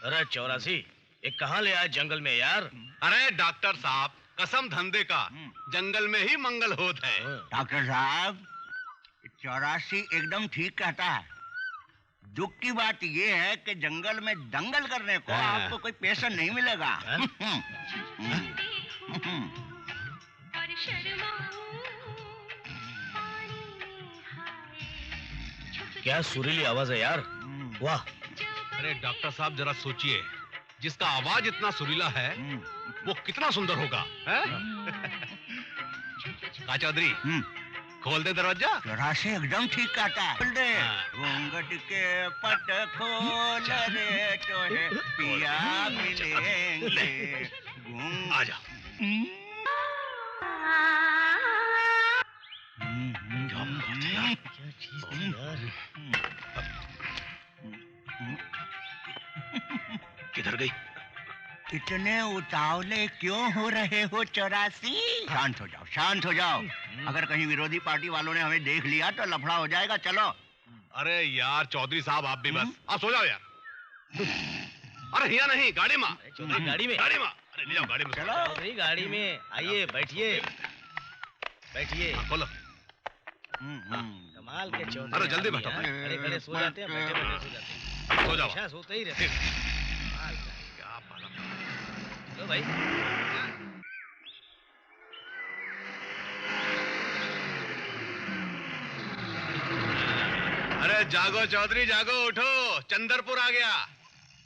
अरे 84 ये कहाँ ले आए जंगल में यार? अरे डॉक्टर साहब, कसम धंधे का, जंगल में ही मंगल होता है। डॉक्टर साहब 84 एकदम ठीक कहता है। दुख की बात ये है कि जंगल में दंगल करने को आपको कोई पैसा नहीं मिलेगा। क्या सुरीली आवाज है यार, वाह। अरे डॉक्टर साहब जरा सोचिए, जिसका आवाज इतना सुरीला है वो कितना सुंदर होगा। का चौधरी, खोल दे दरवाजा। 84 एकदम ठीक कहता है। खोल दे। घूंघट के पट खोल रे तोहे पिया मिलेंगे। आजा। क्या चीज थी यार? किधर गई? इतने उतावले क्यों हो रहे हो 84? शांत हो जाओ, शांत हो जाओ। अगर कहीं विरोधी पार्टी वालों ने हमें देख लिया तो लफड़ा हो जाएगा। चलो। अरे यार चौधरी साहब, आप भी बस, आप सो जाओ यार। अरे यहाँ नहीं, गाड़ी में। चौधरी गाड़ी में? गाड़ी में। अरे ले जाओ गाड़ी में। चलो। चौधरी गाड़ी में आइए, बैठिए बैठिए। बोलो। कमाल के चौधरी। अरे जल्दी बैठो। खड़े खड़े सो जाते हैं, बैठे बैठे सो जाते हैं। सो जाओ। हमेशा सोते ही रहते हैं। क्या बात है। चलो भाई। अरे जागो चौधरी जागो, उठो, चंदरपुर आ गया।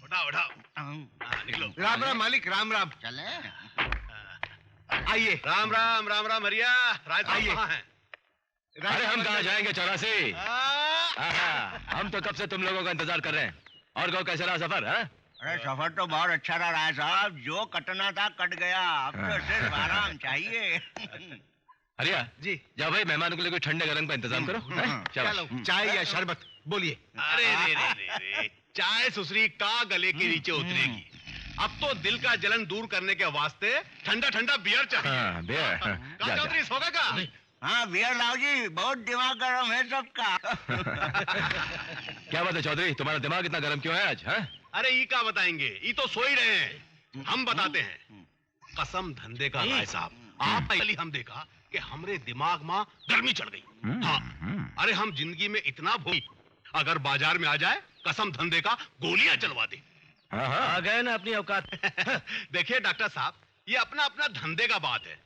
उठाओ उठाओ। हाँ, निकलो। राम राम मालिक, राम राम। चले। आइए। राम राम राम राम हरिया। राज साहब कहाँ हैं? अरे हम कहाँ जाएंगे 84? हम तो कब से तुम लोगों का इंतजार कर रहे हैं। और कहो कैसा रहा सफर? अरे सफर तो बहुत अच्छा रहा है साहब। जो कटना था कट गया, अब तो सिर्फ आराम चाहिए। हरिया जी। जाओ भाई, मेहमानों के लिए कोई ठंडे गरम का इंतजाम करो। चलो, चाय या शरबत बोलिए। अरे रे रे रे रे, चाय सुसरी का गले के नीचे उतरेगी। अब तो दिल का जलन दूर करने के वास्ते ठंडा ठंडा बियर चाहिए। बियर। का चौधरी सोगा का? हाँ बियर लाओ जी, बहुत दिमाग गर्म है सबका। क्या बात है चौधरी, तुम्हारा दिमाग इतना गर्म क्यों है आज? अरे ई का बताएंगे, ई तो सो ही रहे हैं। हम बताते हैं। कसम धंधे का राय साहब, आप पहले हम देखा कि हमरे दिमाग में गर्मी चढ़ गई। हाँ, अरे हम जिंदगी में इतना भूल, अगर बाजार में आ जाए कसम धंधे का गोलियां चलवा दे। आ गए ना अपनी औकात। देखिए डॉक्टर साहब, ये अपना अपना धंधे का बात है।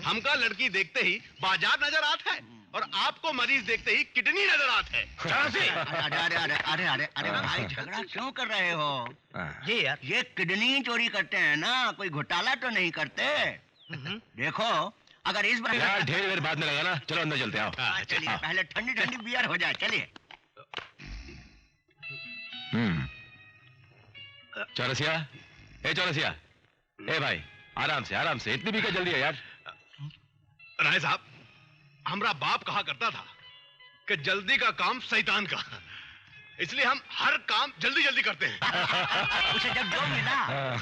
हमका लड़की देखते ही बाजार नजर आता है और आपको मरीज देखते ही किडनी नजर आता है। अरे अरे अरे अरे अरे अरे भाई, झगड़ा क्यों कर रहे हो? ये यार, ये किडनी चोरी करते हैं ना, कोई घोटाला तो नहीं करते। देखो अगर इस बार यार ढेर देर बाद में लगा ना, चलो अंदर चलते आओ। चलिए, पहले ठंडी ठंडी बियर हो जाए। चलिए। चौरसिया, ए चौरसिया, ए भाई आराम से, इतनी भी क्या जल्दी है यार? राय साहब, हमरा बाप कहा करता था कि जल्दी का काम शैतान का, इसलिए हम हर काम जल्दी जल्दी करते हैं। उसे जब जो मिला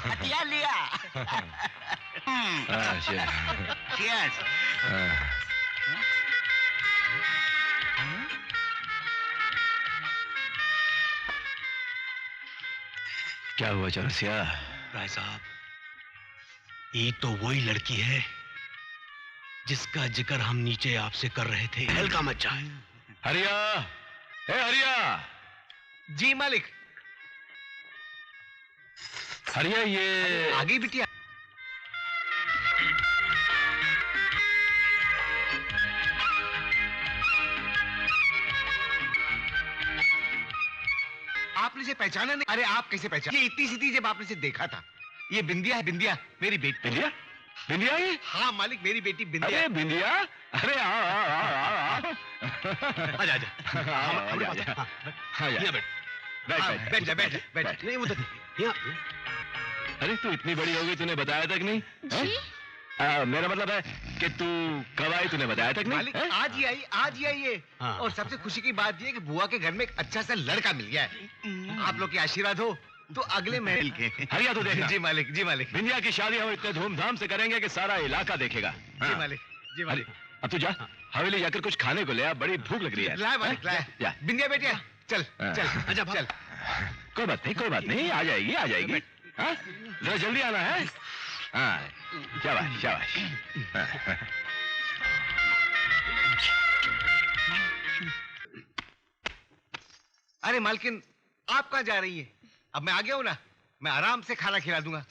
हथियार लिया। Cheers. क्या हुआ चौरसिया? राय साहब, ये तो वही लड़की है जिसका जिक्र हम नीचे आपसे कर रहे थे। हेल का मच्चा है। हरिया, ए हरिया। जी मालिक। हरिया, ये आगे बिटिया। आपने इसे पहचाना नहीं? अरे आप कैसे पहचान? ये इतनी सी थी जब आपने इसे देखा था। ये बिंदिया है, बिंदिया, मेरी बेटी। बिंदिया? बिंदिया ये? हाँ मालिक, मेरी बेटी बिंदिया। अरे बिंदिया, अरे आओ। आजा आजा। यहाँ बैठ। बैठ। नहीं उधर। यहाँ। अरे तू इतनी बड़ी हो गई, तूने बताया तक नहीं? मेरा मतलब है कि तू कब आई, तूने बताया तक नहीं? मालिक आज ही आई ये। और सबसे खुशी की बात ये कि बुआ के घर में एक अच्छा सा लड़का मिल गया है। आप लोग के आशीर्वाद हो तो अगले महल के। हरिया तो देखना। जी मालिक, जी मालिक। बिंदिया की शादी हम इतने धूमधाम से करेंगे कि सारा इलाका देखेगा। जी मालिक, जी मालिक। अब तू जा हवेली जाकर कुछ खाने को ले आ, बड़ी भूख लग रही है। लाए मालिक, लाए। बिंदिया बेटिया, चल। आजा चल। कोई बात नहीं, आ जाएगी, आ जाएगी। हाँ, जरा जल्दी आना है। हाँ, शाबाश शाबाश। हाँ। अरे मालकिन, आप कहाँ जा रही है? अब मैं आ गया हूँ ना, मैं आराम से खाना खिला दूंगा।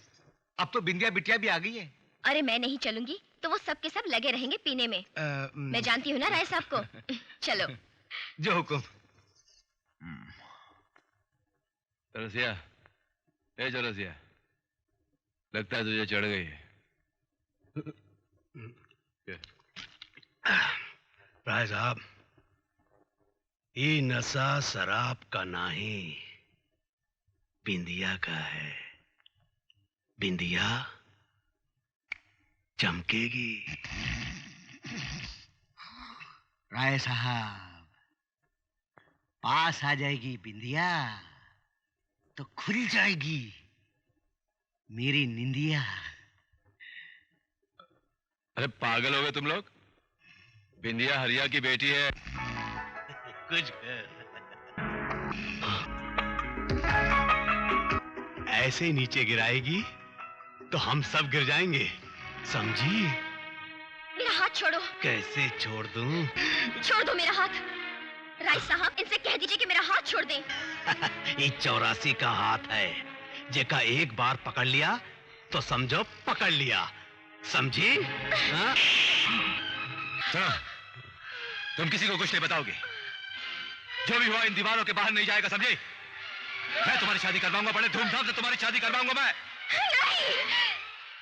अब तो बिंदिया बिटिया भी आ गई है। अरे मैं नहीं चलूंगी तो वो सब के सब लगे रहेंगे पीने में। मैं जानती हूँ ना राय साहब को। चलो। जो हुकुम। चौरसिया, ए चौरसिया, लगता है तुझे चढ़ गई है। राय साहब, ये नशा शराब का नहीं, बिंदिया का है। बिंदिया चमकेगी। राय साहब, पास आ जाएगी बिंदिया तो खुल जाएगी मेरी निंदिया। अरे पागल हो गए तुम लोग? बिंदिया हरिया की बेटी है। कुछ ऐसे नीचे गिराएगी तो हम सब गिर जाएंगे, समझी? मेरा हाथ छोड़ो। कैसे छोड़ दूं? छोड़ दो मेरा हाथ। राय साहब, इनसे कह दीजिए कि मेरा हाथ छोड़ दें। ये 84 का हाथ है, जेका एक बार पकड़ लिया तो समझो पकड़ लिया, समझी? हाँ? सुनो, तुम किसी को कुछ नहीं बताओगे। जो भी हुआ इन दीवारों के बाहर नहीं जाएगा, समझे? मैं तुम्हारी शादी करवाऊंगा, बड़े धूमधाम से तुम्हारी शादी करवाऊंगा मैं। नहीं,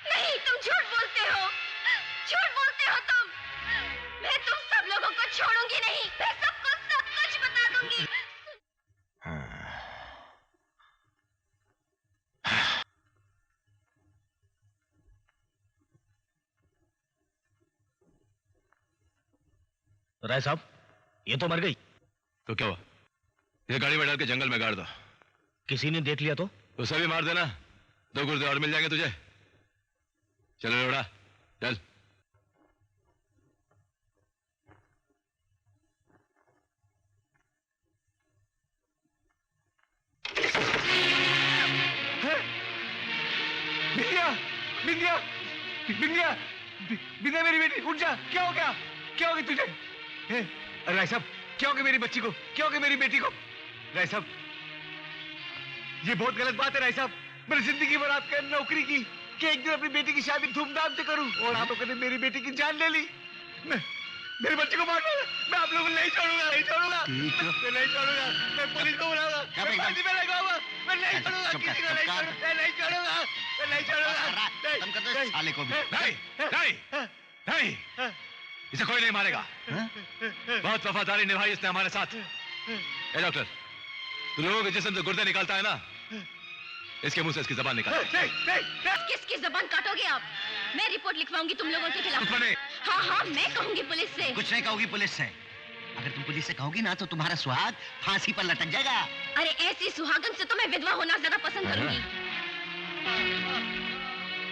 नहीं, तुम झूठ बोलते हो, झूठ बोलते हो तुम। मैं तुम सब लोगों को छोड़ूंगी नहीं, मैं सबको सब कुछ बता दूंगी। राय साहब, ये तो मर गई। तो क्या हुआ? ये गाड़ी में डाल के जंगल में गाड़ दो। किसी ने देख लिया तो? उसे भी मार देना, 2 गुर्दे और मिल जाएंगे तुझे। चलो लोड़ा, चल। बिंदिया, बिंदिया, बिंदिया, बिंदिया मेरी बेटी, उठ जा। क्या हो गया? क्या हो गया तुझे? राय साहब, क्या हो गया मेरी बच्ची को? क्या हो गया मेरी बेटी को? राय साहब, ये बहुत गलत बात है राय साहब। मैंने जिंदगी भर आपके नौकरी की कि एक दिन अपनी बेटी की शादी धूमधाम से करूं, और आप लोगों ने मेरी बेटी की जान ले ली। मेरे बच्चे को मार डाला। मैं आप लोगों को नहीं छोड़ूंगा, नहीं छोड़ूगा, मैं नहीं छोड़ूगा। मैं पुलिस को बुलाऊंगा, मैं फांसी पे लगाऊंगा, मैं नहीं छोड़ूंगा किसी को, नहीं छोड़ूंगा, मैं नहीं छोड़ूंगा, मैं नहीं छोड़ूंगा। तुम कर दो साले को भी। नहीं, नहीं, नहीं, इसे कोई नहीं मारेगा। बहुत वफादारी निभाई इसने हमारे साथ। ए डॉक्टर, तू लोगों के जिस्म से गुर्दे निकालता है ना, इसके मुंह से इसकी जबान निकाल। किसकी जबान काटोगे आप? मैं रिपोर्ट लिखवाऊंगी तुम लोगों के खिलाफ। हाँ हाँ, मैं कहूंगी पुलिस से। कुछ नहीं कहोगी पुलिस से। अगर तुम पुलिस से कहोगी ना तो तुम्हारा सुहाग फांसी पर लटक जाएगा। अरे ऐसी सुहागन से तो मैं विधवा होना ज्यादा पसंद करूंगी।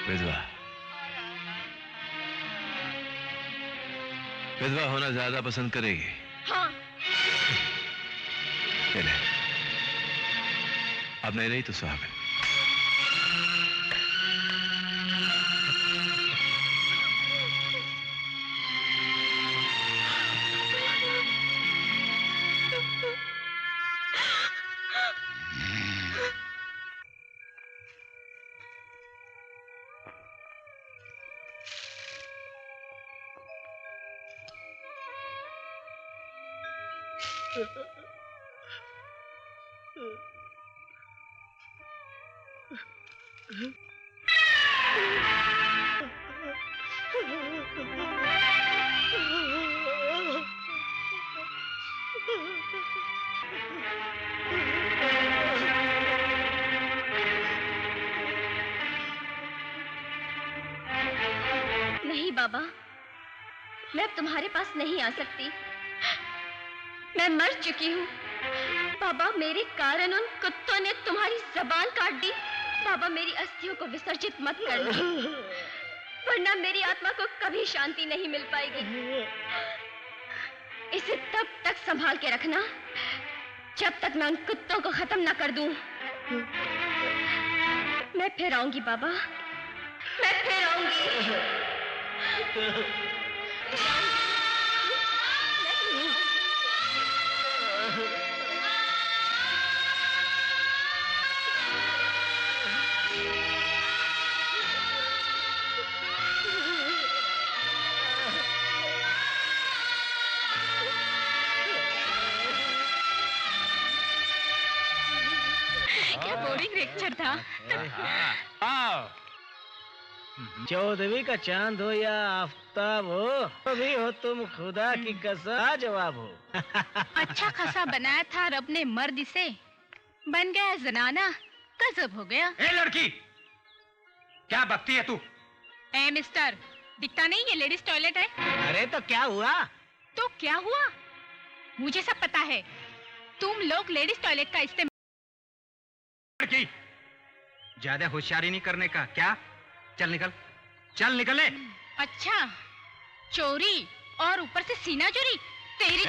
विधवा? विधवा होना ज्यादा पसंद करेगी? हाँ। अब नहीं रही तो सुहागन। नहीं बाबा, मैं अब तुम्हारे पास नहीं आ सकती। मैं मर चुकी हूँ। बाबा, मेरे कारण उन कुत्तों ने तुम्हारी जबान काट दी। बाबा, मेरी अस्थियों को विसर्जित मत करना, वरना मेरी आत्मा को कभी शांति नहीं मिल पाएगी। इसे तब तक संभाल के रखना जब तक मैं उन कुत्तों को खत्म ना कर दूं, मैं फिर आऊंगी बाबा, मैं फिर आऊंगी। क्या बोरिंग लेक्चर था। चौदहवीं का चांद हो या आफताब हो, कभी हो तुम खुदा की कसम जवाब हो। अच्छा खासा बनाया था रब ने मर्द इसे, बन गया जनाना, गजब हो गया। ए लड़की, क्या बकती है तू? ए मिस्टर, दिखता नहीं ये लेडीज टॉयलेट है? अरे तो क्या हुआ? तो क्या हुआ? मुझे सब पता है। तुम लोग लेडीज टॉयलेट का इस्तेमाल। लड़की, ज्यादा होशियारी नहीं करने का क्या? चल निकल, चल निकले। अच्छा, चोरी और ऊपर से सीना चोरी। तेरी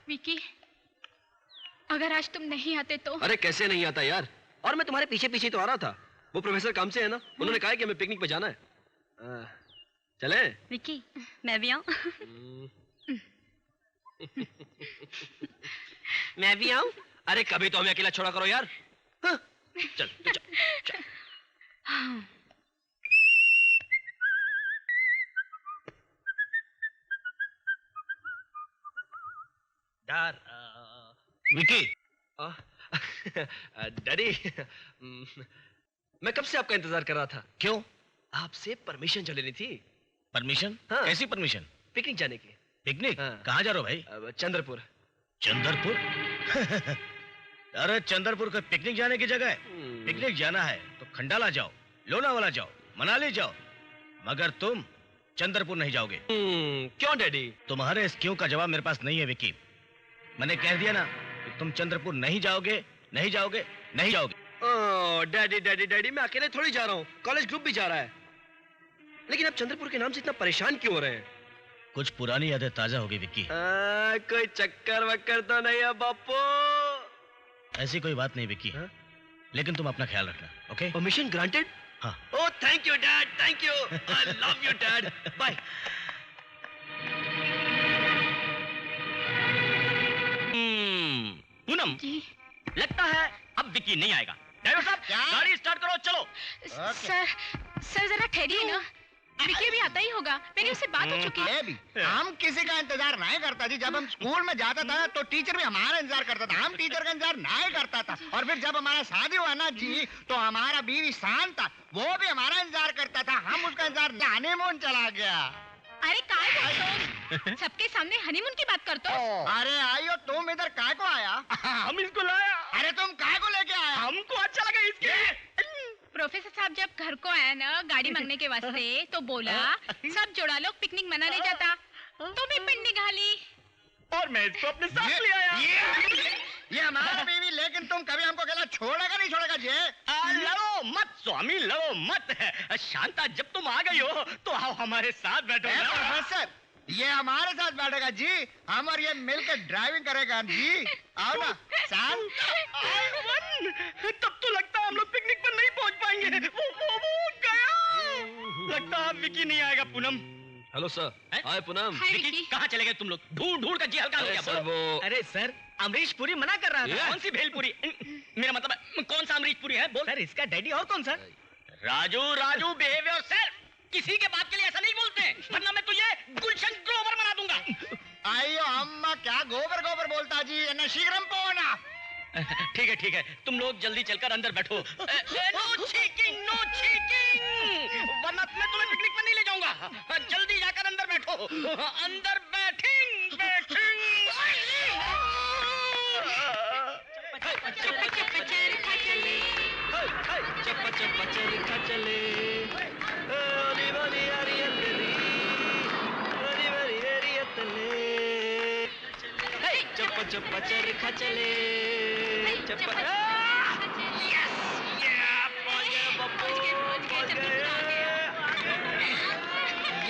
विकी, अगर आज तुम नहीं आते तो। अरे कैसे नहीं आता यार, और मैं तुम्हारे पीछे पीछे तो आ रहा था। वो प्रोफेसर काम से है ना, उन्होंने कहा है कि हमें पिकनिक पे जाना है। चले? विकी, मैं भी आऊं? मैं भी आऊं? अरे कभी तो हमें अकेला छोड़ा करो यार। हाँ? चल तू चल, चल। डर विकी। डैडी, मैं कब से आपका इंतजार कर रहा था। क्यों? आपसे परमिशन जो लेनी थी। परमिशन? हाँ। कैसी परमिशन? पिकनिक जाने की। पिकनिक? हाँ। कहाँ जा रहे हो भाई? चंद्रपुर। चंद्रपुर? अरे चंद्रपुर का पिकनिक जाने की जगह है। पिकनिक जाना है तो खंडाला जाओ, लोनावाला जाओ, मनाली जाओ, मगर तुम चंद्रपुर नहीं जाओगे। क्यों डैडी? तुम्हारे इस क्यों का जवाब मेरे पास नहीं है विकी। मैंने कह दिया ना कि तुम चंद्रपुर नहीं जाओगे, नहीं जाओगे, नहीं जाओगे। ओह डैडी डैडी डैडी, मैं अकेले थोड़ी जा रहा हूँ, कॉलेज ग्रुप भी जा रहा है। लेकिन आप चंद्रपुर के नाम से इतना परेशान क्यों हो रहे हैं? कुछ पुरानी यादें ताजा होगी विक्की। कोई चक्कर वक्कर तो नहीं है बापू? ऐसी कोई बात नहीं विक्की। हाँ? लेकिन तुम अपना ख्याल रखना, ओके? Permission granted? हाँ। Oh thank you dad, thank you, I love you dad, bye. Poonam ji लगता है अब विक्की नहीं आएगा। ड्राइवर साहब गाड़ी स्टार्ट करो, चलो। सर जरा ठहरिए ना, विकी भी आता ही होगा, मेरी उससे बात हो चुकी है। हम किसी का इंतजार नहीं करता जी। जब हम स्कूल में जाता था ना तो टीचर भी हमारा इंतजार करता था, हम टीचर का इंतजार नहीं करता था। और फिर जब हमारा शादी हुआ ना जी तो हमारा बीवी शांत था, वो भी हमारा इंतजार करता था, हम उसका इंतजार, हनीमून चला गया। अरे काय बोलते हो? सबके सामने हनीमून की बात करते हो? अरे आइयो, तुम इधर काय को आया? हम इसको लाया। अरे तुम काय को लेके आया? हमको अच्छा लगा इसके। प्रोफेसर साहब जब घर को आया ना गाड़ी मांगने के वास्ते तो बोला सब जोड़ा लोग पिकनिक मनाने जाता, तो भी पिंड निकाली और मैं इसको अपने साथ ले आया। ये हमारा बीवी, लेकिन तुम कभी हमको अकेला छोड़ेगा नहीं छोड़ेगा जी? लड़ो मत स्वामी, लड़ो मत। शांता जब तुम आ गई हो तो आओ हमारे साथ बैठो। प्रोफेसर, ये हमारे साथ बैठेगा जी, हम और ये मिलकर ड्राइविंग करेगा जी। आओ ना शांत। तब तो लगता है हम लोग पिकनिक पर नहीं पहुंच पाएंगे। वो गया। लगता है विकी नहीं आएगा पूनम। Hello sir. हैं? हाय पूनम। हाय विकी, विकी। कहाँ चले गए तुम लोग? ढूंढ ढूंढ कर जी हल्का हो अरे गया। सर, वो- अरे सर, अमरीश पुरी मना कर रहा था। ये? कौन सी भेलपुरी? मेरा मतलब है, कौन सा अमरीश पुरी है? बोल सर, इसका डैडी और कौन सा? Raju, Raju, behave yourself. किसी के बाप के लिए ऐसा नहीं बोलते, वरना मैं तुझे गुलशन ग्रोवर बना दूंगा। अयो अम्मा क्या गोबर गोबर बोलता जी एना शीघ्रम पोना। ठीक है, तुम लोग जल्दी चलकर अंदर बैठो। नो चीकिंग, नो चीकिंग, वरना मैं तुम्हें पिकनिक में नहीं ले जाऊंगा। जल्दी जाकर अंदर बैठो। अंदर बैठिंग, बैठिंग। चप्पा चप्पा चरखा चले, चप्पा चप्पा चरखा चले, ओली बोली अरियतली, ओली बोली अरियतले। चप्पा चप्पा चरखा चले, चप्पा। यस, ये पहुंच गए बप्पू, पहुंच गए।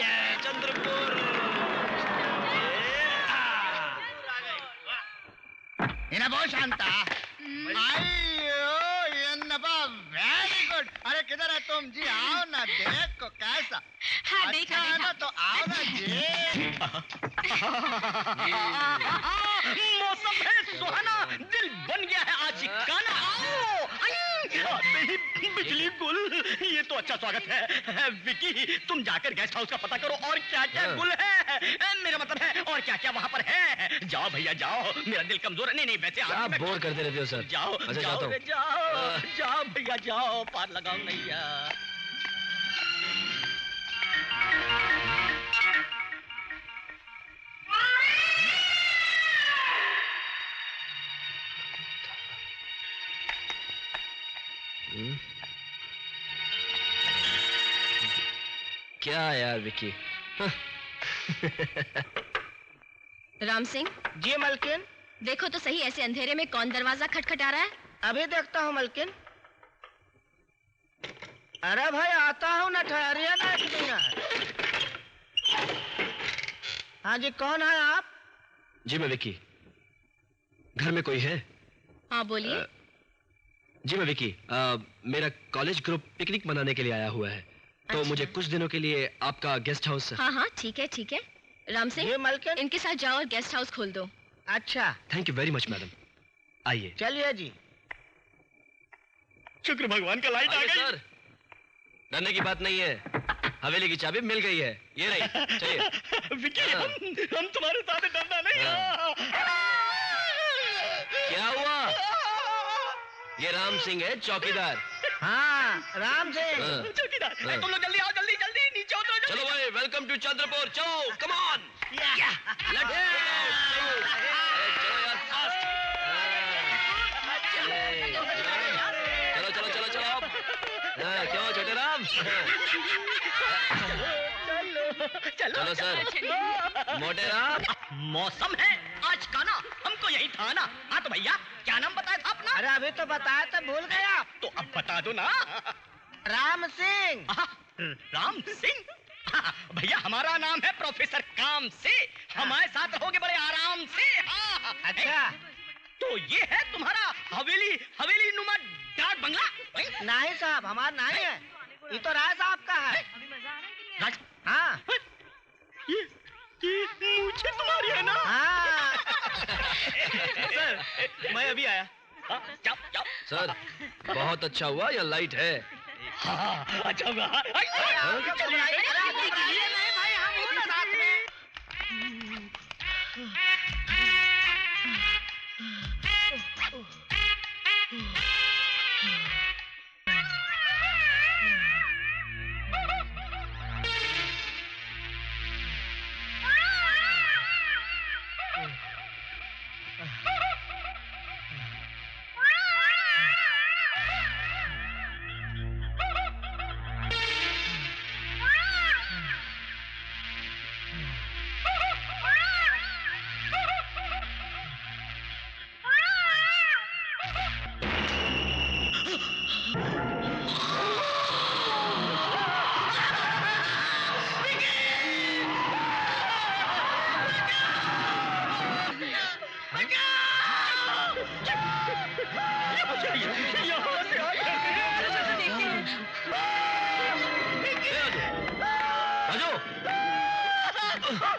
ये चंद्रपुर। इना बहुत शांत अयो एन्नपा वेरी गुड। अरे किधर है तुम जी? आओ ना, देखो कैसा। हाँ देखा अच्छा है ना, देखा। तो आओ ना जी। मौसम है सुहाना, दिल बन गया है आशिकाना। आओ, आते ही बिजली गुल। ये तो अच्छा स्वागत है। विकी, तुम जाकर गेस्ट हाउस का पता करो और क्या क्या गुल है। मेरा मतलब है और क्या क्या वहाँ पर है। जाओ भैया जाओ, मेरा दिल कमजोर है। नहीं वैसे आप आदमी मैं- बोर करते रहते हो सर। जाओ अच्छा, जाओ जाता हूँ। रे, जाओ जाओ भैया जाओ, पार लगाओ नैया। क्या यार विकी। राम सिंह, जी मलकिन, देखो तो सही ऐसे अंधेरे में कौन दरवाजा खटखटा रहा है। अभी देखता हूँ मलकिन। अरे भाई आता हूँ ना, ठहरिए ना एक मिनट। हाँ जी, कौन है आप? जी मैं विकी। घर में कोई है? हाँ बोलिए। जी मैं विकी। मेरा कॉलेज ग्रुप पिकनिक मनाने के लिए आया हुआ है, तो अच्छा। मुझे कुछ दिनों के लिए आपका गेस्ट हाउस। हाँ हाँ ठीक है ठीक है। राम सिंह, ये मलकिन। इनके साथ जाओ और गेस्ट हाउस खोल दो। अच्छा thank you very much madam. आइए। चलिए जी। शुक्र भगवान का लाइट आ आइए गई। सर, डरने की बात नहीं है। हवेली की चाबी मिल गई है, ये रही। चलिए। विकी, हाँ। हम तुम्हारे साथ डरना नहीं। क्या हुआ? ये राम सिंह है, चौकीदार। हाँ राम सिंह। हाँ। चौकीदार, हाँ। तुम लोग जल्दी आओ, जल्दी जल्दी नीचे उतरो। जल्दी। चलो भाई, वेलकम टू चंद्रपुर। चलो कम ऑन, लेट्स चलो यार फास्ट। चलो चलो चलो चलो। क्यों छोटे राम? चलो सर। मोटे राम। मौसम है आज का ना, हमको यही था ना। हाँ तो भैया, क्या नाम बताया था अपना? अरे अभी तो बताया तो भूल गया। तो अब बता दो ना। राम सिंह। राम सिंह। भैया हमारा नाम है प्रोफेसर काम से। हमारे साथ रहोगे बड़े आराम से। हाँ। अच्छा। तो ये है तुम्हारा हवेली नुमा डाक बंगला। नहीं साहब, हमारा नहीं है, ये तो राय साहब का है। राज, हाँ ये मुझे तुम्हारी है ना? हाँ। सर, मैं अभी आया। जाओ जाओ। सर बहुत अच्छा हुआ, यह लाइट है। हाँ, अच्छा हुआ। चलिए। अरे आप घबराइए नहीं भाई, हम हूँ ना साथ में।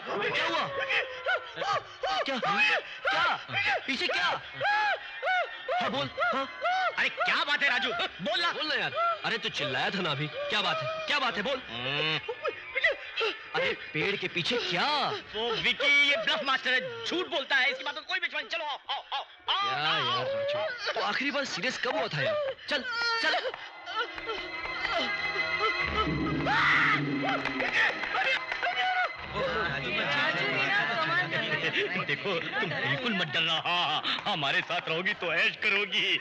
क्या हुआ? क्या क्या पीछे क्या? हाँ बोल। हाँ अरे क्या बात है राजू, बोल ना यार। अरे तू चिल्लाया था ना अभी। क्या बात है? क्या बात है बोल। अरे पेड़ के पीछे क्या? वो विकी ये ब्लफ मास्टर है, झूठ बोलता है, इसकी बात में कोई विश्वास। चलो आओ आओ आओ क्या यार राजू, तो आखिरी बार सीरियस कब हुआ था यार? चल चल। देखो तुम बिल्कुल मत डरना, हाँ हमारे साथ रहोगी तो ऐश करोगी।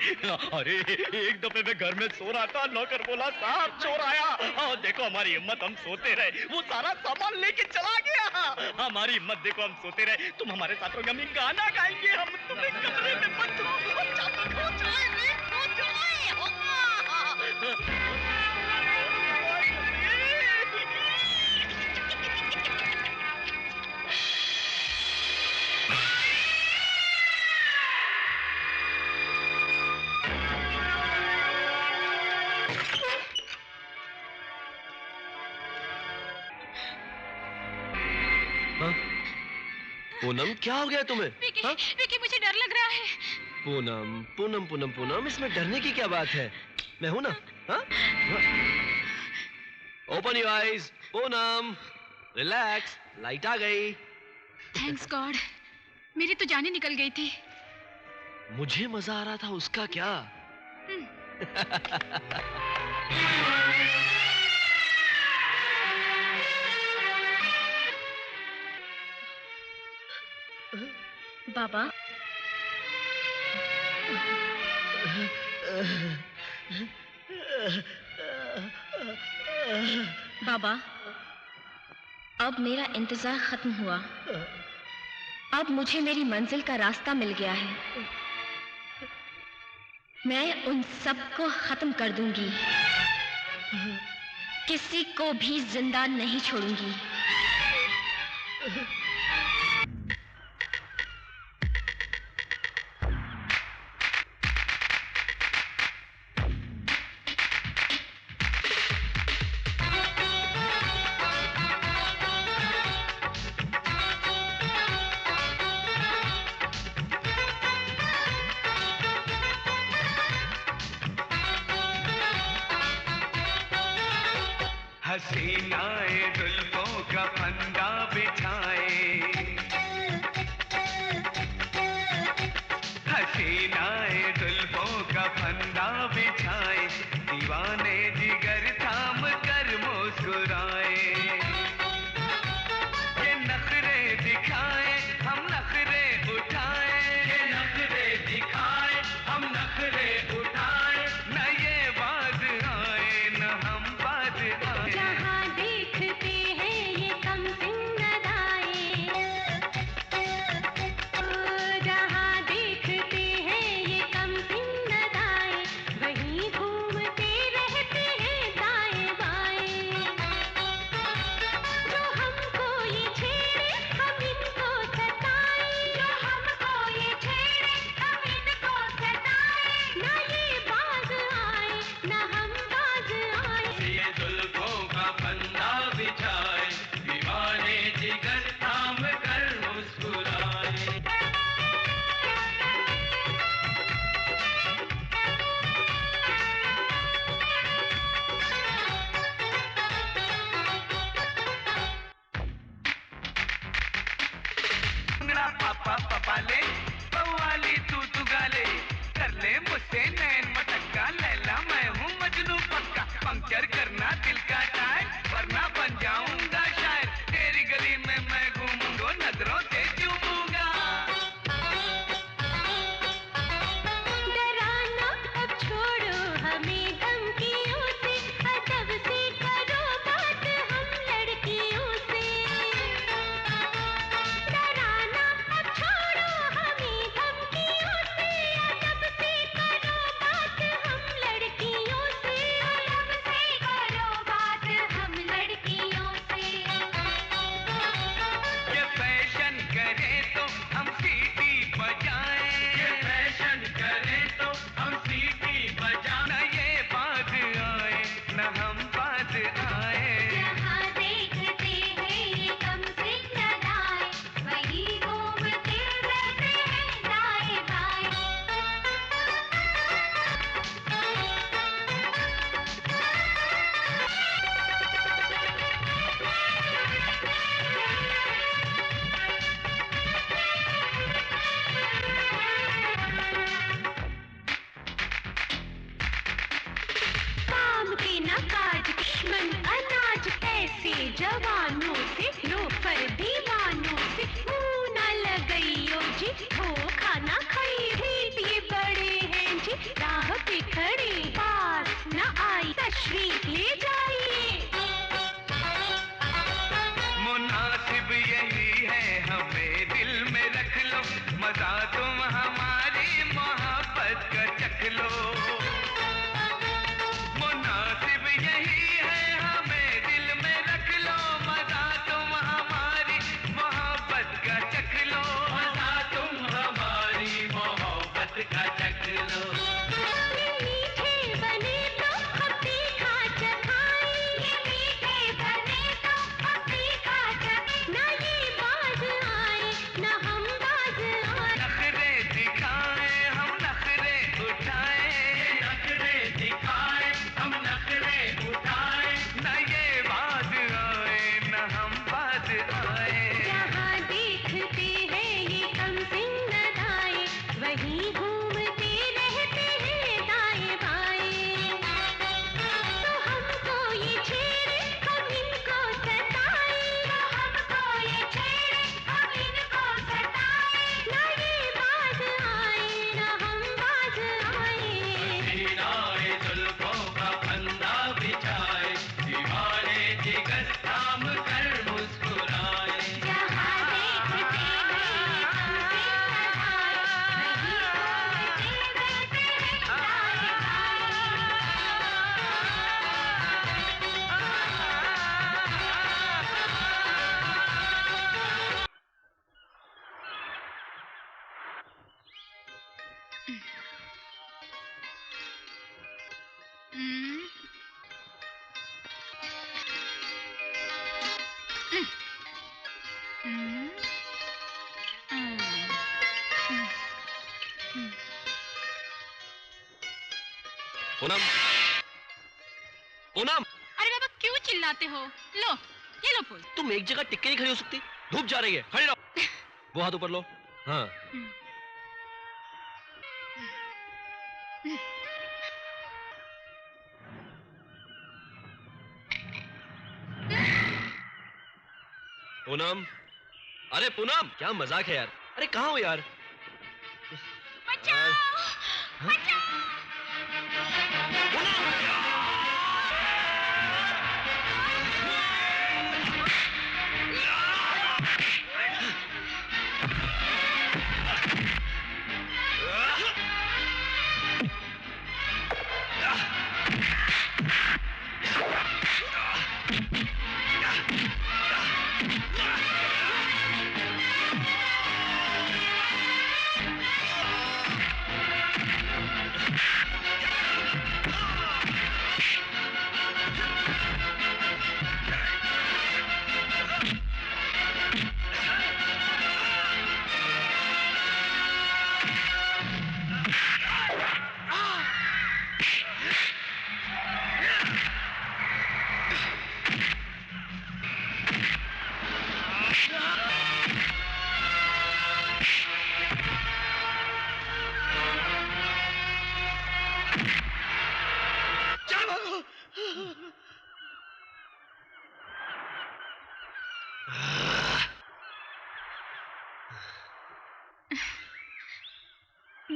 अरे एक दफे मैं घर में सो रहा था, नौकर बोला साहब चोर आया। हाँ देखो हमारी हिम्मत, हम सोते रहे, वो सारा सामान लेके चला गया। हमारी हिम्मत देखो, हम सोते रहे, तुम हमारे साथ रहोगे, हम गाना गाएंगे, हम तुम्हें कमरे में बंद पूनम क्या हो गया तुम्हें? विकी, विकी मुझे डर लग रहा है। पूनम पूनम पूनम पूनम, इसमें डरने की क्या बात है? मैं हूं ना। हाँ? Open your eyes Poonam, relax, light आ गई। थैंक्स गॉड, मेरी तो जाने निकल गई थी। मुझे मजा आ रहा था, उसका क्या? बाबा बाबा, अब मेरा इंतजार खत्म हुआ। अब मुझे मेरी मंजिल का रास्ता मिल गया है। मैं उन सब को खत्म कर दूंगी, किसी को भी जिंदा नहीं छोड़ूंगी। हसीनाए जुल्फों का फंदा बिछाए, हसीनाए जुल्फों का फंदा बिछाए, दीवाने जिगर थाम कर मुस्कुराए। ये नखरे दिखाए हम नखरे उठाए, ये नखरे दिखाए हम नखरे उठाए, न ये बात आए न हम बात आए। जहाँ देखते हैं ये कम सिंगदाए, जहाँ देखते हैं ये कम सिंगदाए, वहीं घूमते रहते हैं दाएं बाएं। ऐसे जवानों से लोफर दीवानों से मुंह न लगइयो जी धोखा न खाई भेद ये बड़े हैं जी राह पे खड़े पास न आई तशरीफ ले जाइए मुनासिब यही है हमें दिल में रख लो मजा तुम हमारी मोहब्बत का चख लो मुनासिब यही है हमें दिल में रख लो मजा तुम हमारी मोहब्बत का चख लो मजा तुम हमारी मोहब्बत का चख लो मीठे बने तो हम तीखा चखाएंगे मीठे बने तो हम तीखा चखाएंगे ना ये बाज आए ना हम बाज आए नखरे दिखाए हम नखरे उठाए नखरे दिखाए हम नखरे उठाए न ये बात आए न हम बात आए जहाँ देखते हैं ये कम सिंह नदाए वहीं घूमते रहते हैं दाएं बाएं तो हमको ये छेड़े हम इनको सताए तो हमको ये छेड़े हम इनको सताए ना ये बाज आए ना हम बाज आए सीनाए जुल्फों का फंदा बिछाए दीवाने जिगर थाम कर मुस्कुराए जहाँ देखते हैं ये कम सिंह नदाए वहीं घूमते रहते हैं पूनम पूनम अरे बाबा क्यों चिल्लाते हो? लो ये लो फूल। तुम एक जगह टिक के नहीं खड़ी हो सकती धूप जा रही है खड़ी रहो वो हाथ ऊपर लो हाँ पूनम अरे पूनम क्या मजाक है यार अरे कहाँ हो यार बचाओ बचाओ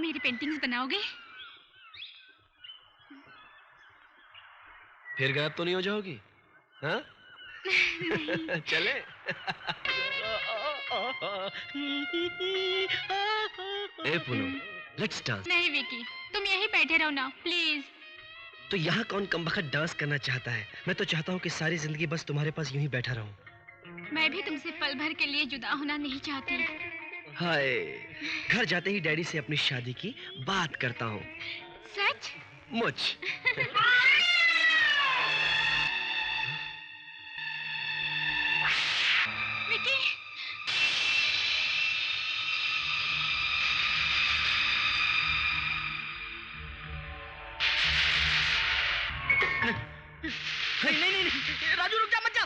मेरी पेंटिंग्स बनाओगे? फिर गायब तो नहीं हो जाओगी हाँ चले ए पूनम लेट्स डांस नहीं विकी, तुम यहीं बैठे रहो ना प्लीज। तो यहाँ कौन कमबख्त डांस करना चाहता है मैं तो चाहता हूँ कि सारी जिंदगी बस तुम्हारे पास यूं ही बैठा रहूं मैं भी तुमसे पल भर के लिए जुदा होना नहीं चाहती। हाय घर जाते ही डैडी से अपनी शादी की बात करता हूँ सच? मुझ विकी नहीं राजू रुक जा मत जा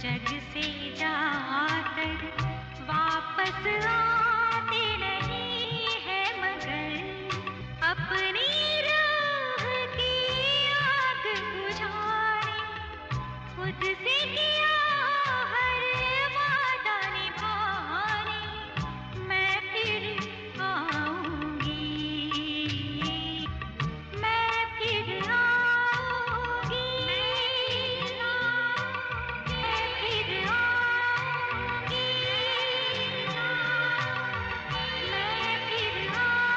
जग से जाकर वापस आते नहीं है मगर अपनी राह की आग बुझाने खुद से किया हर वादा निभाने मैं फिर आऊंगी मैं फिर आऊंगी मैं फिर आऊंगी मैं फिर आऊंगी।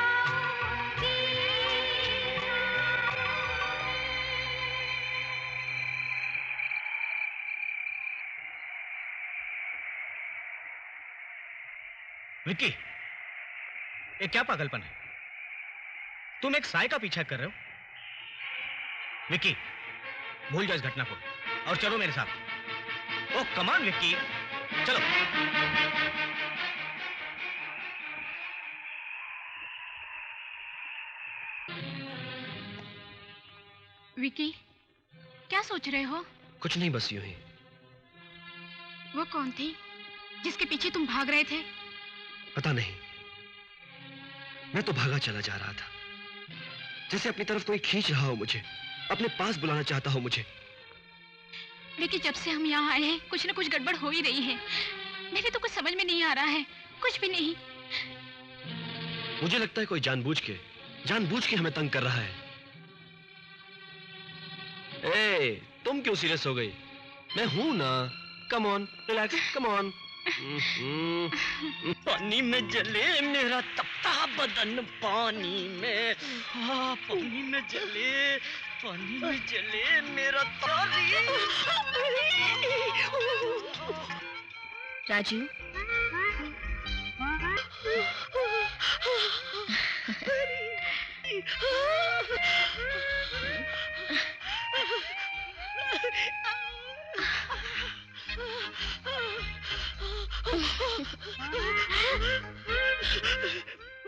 विक्की, ये क्या पागलपन है? तुम एक साय का पीछा कर रहे हो। विक्की, भूल जाओ इस घटना को और चलो मेरे साथ। ओह कमान विक्की, चलो। विकी, क्या सोच रहे हो? कुछ नहीं, बस यूं ही। वो कौन थी जिसके पीछे तुम भाग रहे थे? पता नहीं, मैं तो भागा चला जा रहा था, जैसे अपनी तरफ कोई खींच रहा हो मुझे, अपने पास बुलाना चाहता हो मुझे। लेकिन जब से हम यहाँ आए हैं कुछ न कुछ गड़बड़ हो ही रही है। मेरे तो कुछ समझ में नहीं आ रहा है, कुछ भी नहीं। मुझे लगता है कोई जानबूझ के हमें तंग कर रहा है। ए, तुम क्यों सीरियस हो गई? मैं हूं ना। Come on, relax, come on. पानी में जले मेरा तपता बदन, पानी में, हाँ पानी में जले मेरा तारी। राजू,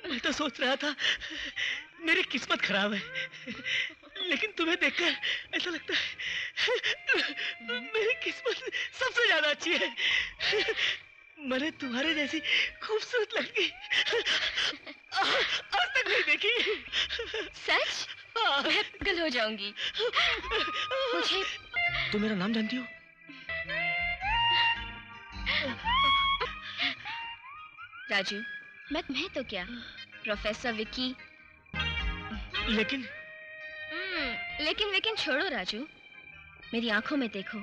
मैं तो सोच रहा था मेरी किस्मत खराब है, लेकिन तुम्हें देखकर ऐसा लगता है मेरी किस्मत सबसे ज्यादा अच्छी है। मैंने तुम्हारे जैसी खूबसूरत लड़की आज तक नहीं देखी। सच? मैं पागल हो जाऊंगी। मुझे तुम मेरा नाम जानती हो? राजू, मैं तुम्हें तो क्या, प्रोफेसर विकी। लेकिन लेकिन छोड़ो राजू, मेरी आंखों में देखो,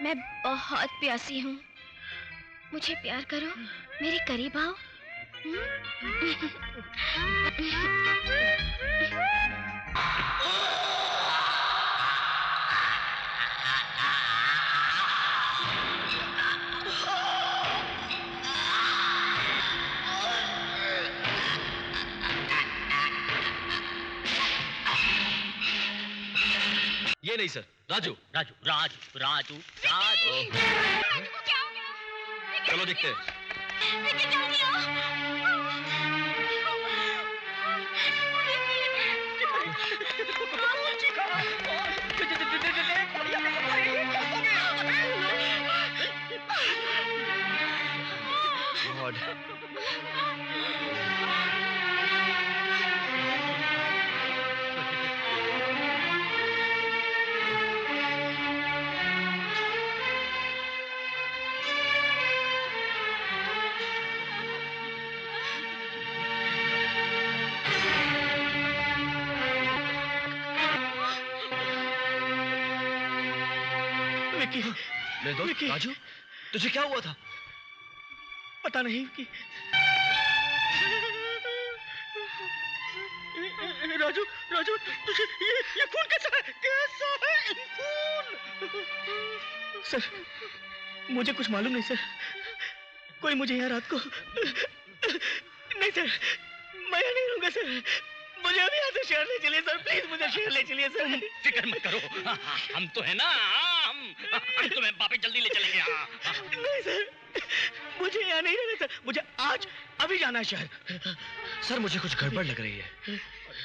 मैं बहुत प्यासी हूँ। मुझे प्यार करो, मेरे करीब आओ। ये नहीं सर, राजू। राजू राजू राजू राजू क्या हो गया? चलो दिखते हैं। विकी, जल्दी आओ। गॉड। मेरे दोस्त विकी। राजू, तुझे क्या हुआ था? पता नहीं कि राजू राजू तुझे ये खून कैसा है? कैसा है ये खून? सर, मुझे कुछ मालूम नहीं सर। कोई मुझे यहाँ रात को नहीं सर, मैं यहाँ नहीं रहूंगा सर। मुझे अभी यहाँ से शहर ले चलिए सर, प्लीज मुझे शहर ले चलिए सर। फिक्र मत करो, हम तो है ना, हम तुम्हें वापस जल्दी ले चलेंगे। नहीं सर, मुझे यहाँ नहीं रहना सर, मुझे आज अभी जाना है शहर। सर, मुझे कुछ गड़बड़ लग रही है।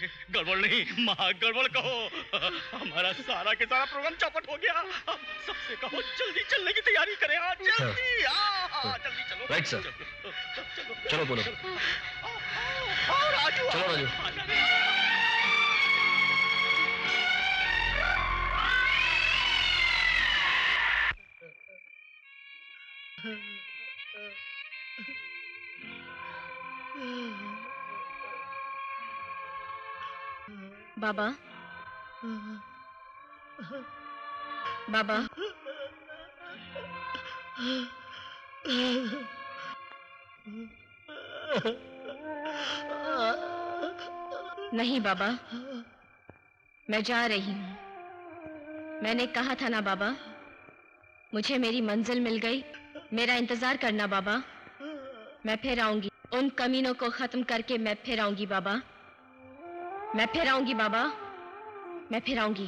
गड़बड़ नहीं, महा गड़बड़ कहो। हमारा सारा के सारा प्रोग्राम चौपट हो गया। अब सबसे कहो जल्दी चलने की तैयारी करें। हाँ जल्दी, हाँ जल्दी चलो। Right sir. चलो बोलो। राजू, चलो राजू। बाबा, बाबा, नहीं बाबा, मैं जा रही हूँ। मैंने कहा था ना बाबा, मुझे मेरी मंजिल मिल गई। मेरा इंतजार करना बाबा, मैं फिर आऊंगी। उन कमीनों को खत्म करके मैं फिर आऊंगी बाबा, मैं फिर आऊंगी बाबा, मैं फिर आऊंगी।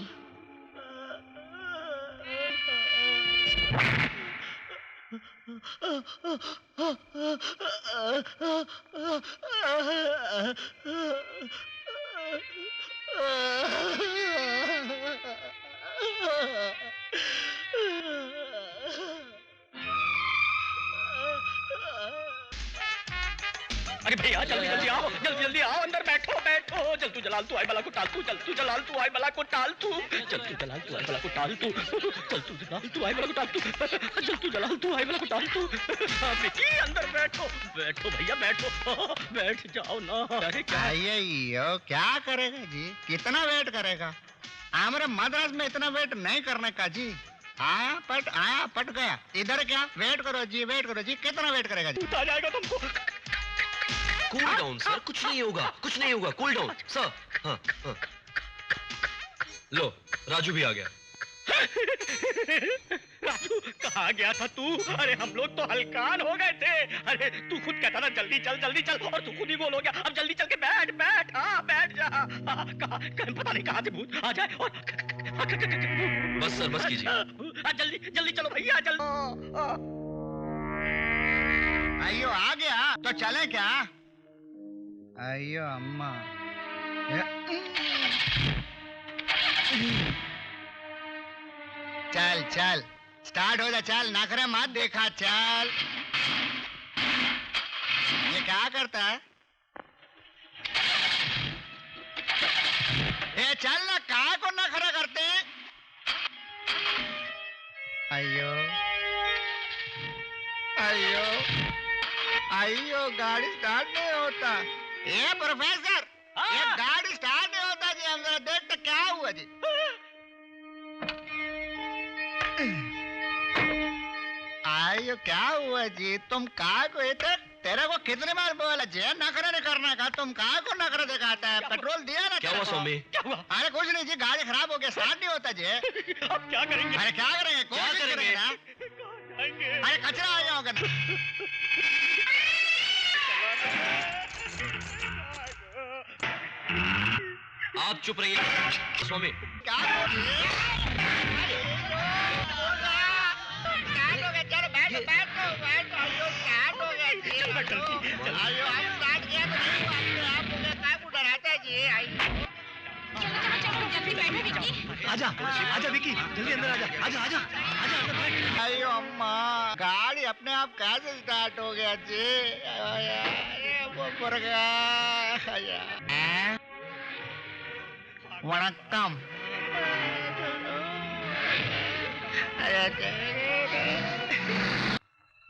अरे भैया जल्दी जल्दी आओ, जल्दी जल्दी आओ, अंदर बैठो बैठो। जल तू जलाल तू आई बला को टाल तू, जल तू जलाल तू आई बला को टाल तू, जल तू जलाल तू आई बला को टाल तू, जल तू जलाल तू आई बला को टाल तू, जल तू जलाल तू आई बला को टाल तू। विकी अंदर बैठो बैठो भैया बैठो, बैठ जाओ ना। अरे क्या अयो क्या करेगा जी, कितना वेट करेगा? हमारे मद्रास में इतना वेट नहीं करने का जी। आया पट गया। इधर क्या वेट करो जी, वेट करो जी। कितना वेट करेगा जी? आ जाएगा तुमको। कूल डाउन सर, कुछ नहीं होगा, कुछ नहीं होगा। Cool down sir. हाँ हाँ। लो राजू भी आ गया। राजू कहाँ गया था तू? अरे हम लोग तो हलकान हो गए थे। अरे तू खुद कहता ना जल्दी चल, और तू खुद ही गोल हो गया। अब जल्दी चल के बैठ बैठ, हाँ बैठ जा। पता नहीं कहाँ से भूत आ जाए। और बस सर, बस कीजिए। जल्दी जल्दी चलो भैया जल्दी। अयो आ गया तो चले क्या? अयो अम्मा, चल चल स्टार्ट हो जा। चल नखरे मत देखा, चल। ये क्या करता है? ए चल ना, कहाँ को नखरा करते हैं? अयो अयो अयो, गाड़ी स्टार्ट नहीं होता। ये प्रोफेसर, ये गाड़ी स्टार्ट नहीं होता जी। हम जरा देखते क्या हुआ जी। आयो क्या हुआ जी? तुम कहा को इधर, तेरे को कितने बार बोला जी नखरा नहीं करने का? तुम कहा को नखरा दिखाता है? पेट्रोल दिया ना? क्या हुआ स्वामी? क्या हुआ? अरे कुछ नहीं जी, गाड़ी खराब हो गया, स्टार्ट नहीं होता जी। अब क्या करेंगे? अरे क्या करेंगे? कोशिश करेंगे ना। जाएंगे। अरे कचरा आ गया होगा ना। आप चुप रहिए स्वामी। क्या बोल रहे हैं? स्टार्ट हो गया, चलो बैठो बैठो बैठो। अयो स्टार्ट हो गया जी। अयो हम स्टार्ट किया तो नहीं हुआ, अपने आप हो गया। काय को डराता है जी? आइयो चलो जल्दी बैठो विक्की। आजा आजा विकी, जल्दी अंदर आजा, आजा आजा आजा अंदर बैठ। अयो अम्मा, गाड़ी अपने आप कैसे स्टार्ट हो गया जी? अरे वो मर गया। वणक्कम।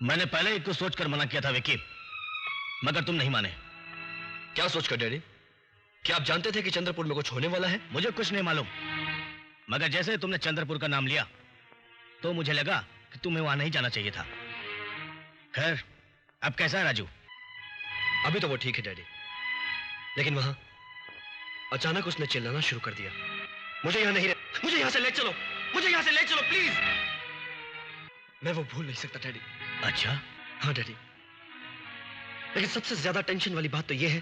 मैंने पहले ही कुछ सोचकर मना किया था विकी, मगर तुम नहीं माने। क्या सोचकर डैडी? क्या आप जानते थे कि चंद्रपुर में कुछ होने वाला है? मुझे कुछ नहीं मालूम, मगर जैसे तुमने चंद्रपुर का नाम लिया तो मुझे लगा कि तुम्हें वहां नहीं जाना चाहिए था। खैर, अब कैसा है राजू? अभी तो वो ठीक है डैडी, लेकिन वहां अचानक उसने चिल्लाना शुरू कर दिया। मुझे यहाँ नहीं मुझे यहाँ से ले चलो, मुझे यहाँ से ले चलो प्लीज। मैं वो भूल नहीं सकता डैडी। अच्छा? हाँ डैडी, लेकिन सबसे ज्यादा टेंशन वाली बात तो ये है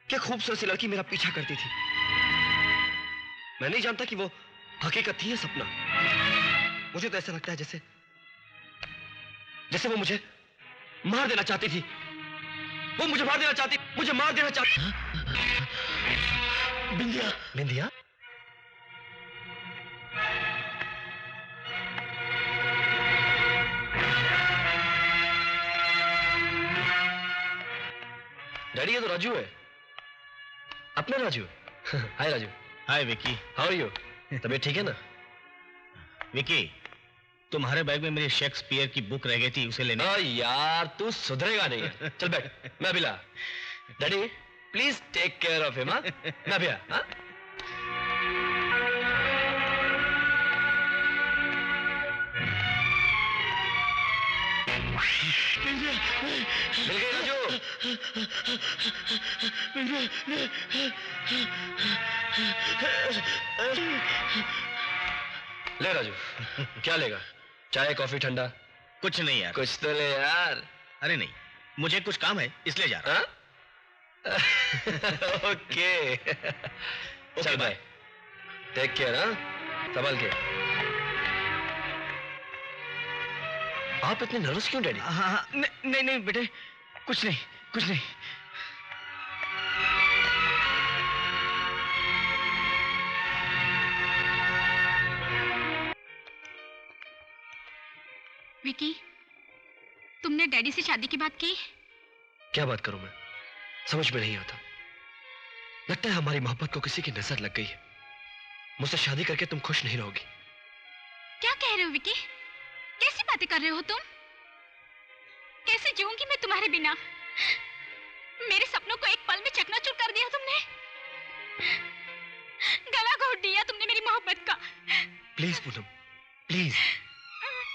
कि खूबसूरत सी लड़की मेरा पीछा करती थी। मैं नहीं जानता कि वो हकीकत थी या सपना। मुझे तो ऐसा लगता है जैसे वो मुझे मार देना चाहती थी। वो मुझे मार देना चाहती, मुझे मार देना चाहती। बिंदिया, बिंदिया? डैडी ये तो राजू है, अपना Raju. Hi Raju. Hi Vicky. How are you? तबीयत ठीक है ना? विकी, तुम्हारे बैग में मेरी शेक्सपियर की बुक रह गई थी, उसे लेने। यार तू सुधरेगा नहीं है। चल बैठ, मैं भी ला। Daddy please take care of him. मैं भी आ। मिल गई राजू? ले राजू, क्या लेगा? चाय, कॉफी, ठंडा? कुछ नहीं यार। कुछ तो ले यार। अरे नहीं, मुझे कुछ काम है इसलिए जा रहा हूं। ओके चल बाय, टेक केयर। हाँ, संभल के। आप इतने नर्वस क्यों डैडी? हाँ, नहीं नहीं बेटे, कुछ नहीं, कुछ नहीं। विकी, तुमने डैडी से शादी की बात की? क्या बात करूं मैं, समझ में नहीं आता। लगता है हमारी मोहब्बत को किसी की नजर लग गई है। मुझसे शादी करके तुम खुश नहीं रहोगी। क्या कह रहे हो विकी? कैसी बातें कर रहे हो तुम? कैसे जीऊंगी मैं तुम्हारे बिना? मेरे सपनों को एक पल में चकनाचूर कर दिया तुमने। गला घोट दिया तुमने मेरी मोहब्बत का। प्लीज पूनम, प्लीज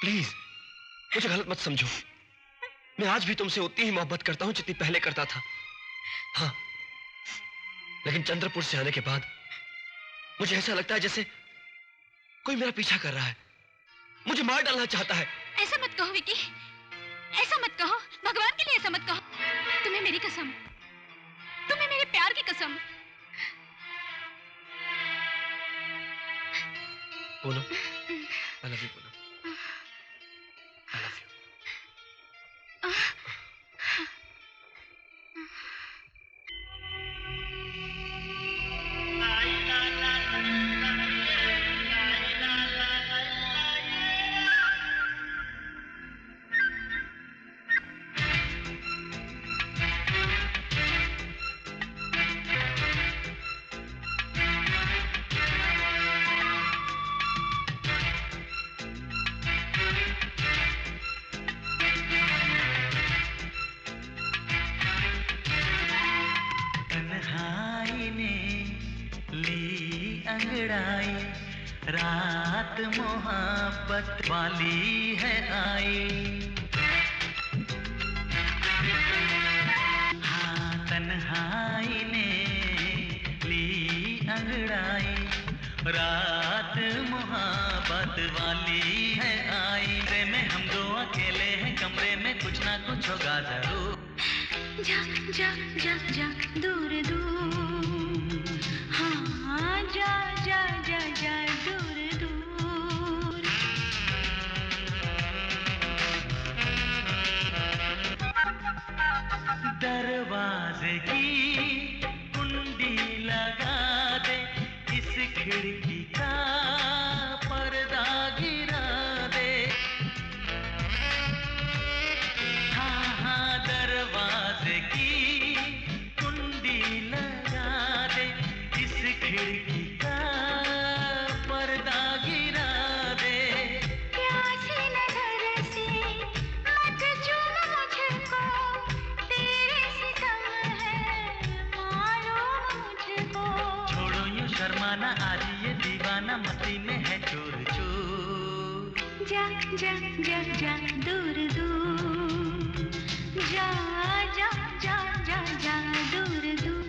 प्लीज मुझे गलत मत समझो। मैं आज भी तुमसे उतनी ही मोहब्बत करता हूं जितनी पहले करता था। हाँ, लेकिन चंद्रपुर से आने के बाद मुझे ऐसा लगता है जैसे कोई मेरा पीछा कर रहा है, मुझे मार डालना चाहता है। ऐसा मत कहो विकी, ऐसा मत कहो, भगवान के लिए ऐसा मत कहो। तुम्हें मेरी कसम, तुम्हें मेरे प्यार की कसम। Poonam, I love you, Poonam. I love you। रात मोहब्बत वाली है आई। हाँ, तन्हाई ने ली अंगड़ाई, रात मोहब्बत वाली है आई। रे में हम दो अकेले हैं कमरे में, कुछ ना कुछ होगा जरूर। जा जा जा जा दूर दूर, हाँ जा जा जा जा दूर दूर। दरवाजे की कुंडी लगा दे, इस खिड़की का पर्दा गिरा दे। हाँ हाँ, दरवाजे की कुंडी लगा दे, इस खिड़की का पर्दा गिरा दे। प्यासी नजर से मत चूम मुझको, तेरे सितम है मालूम मुझको। छोड़ो यूं शर्माना, आज ये दीवाना मस्ती में है चोर चोर। जा जा जा जा दूर दूर, जा जा जा जा जा दूर दूर।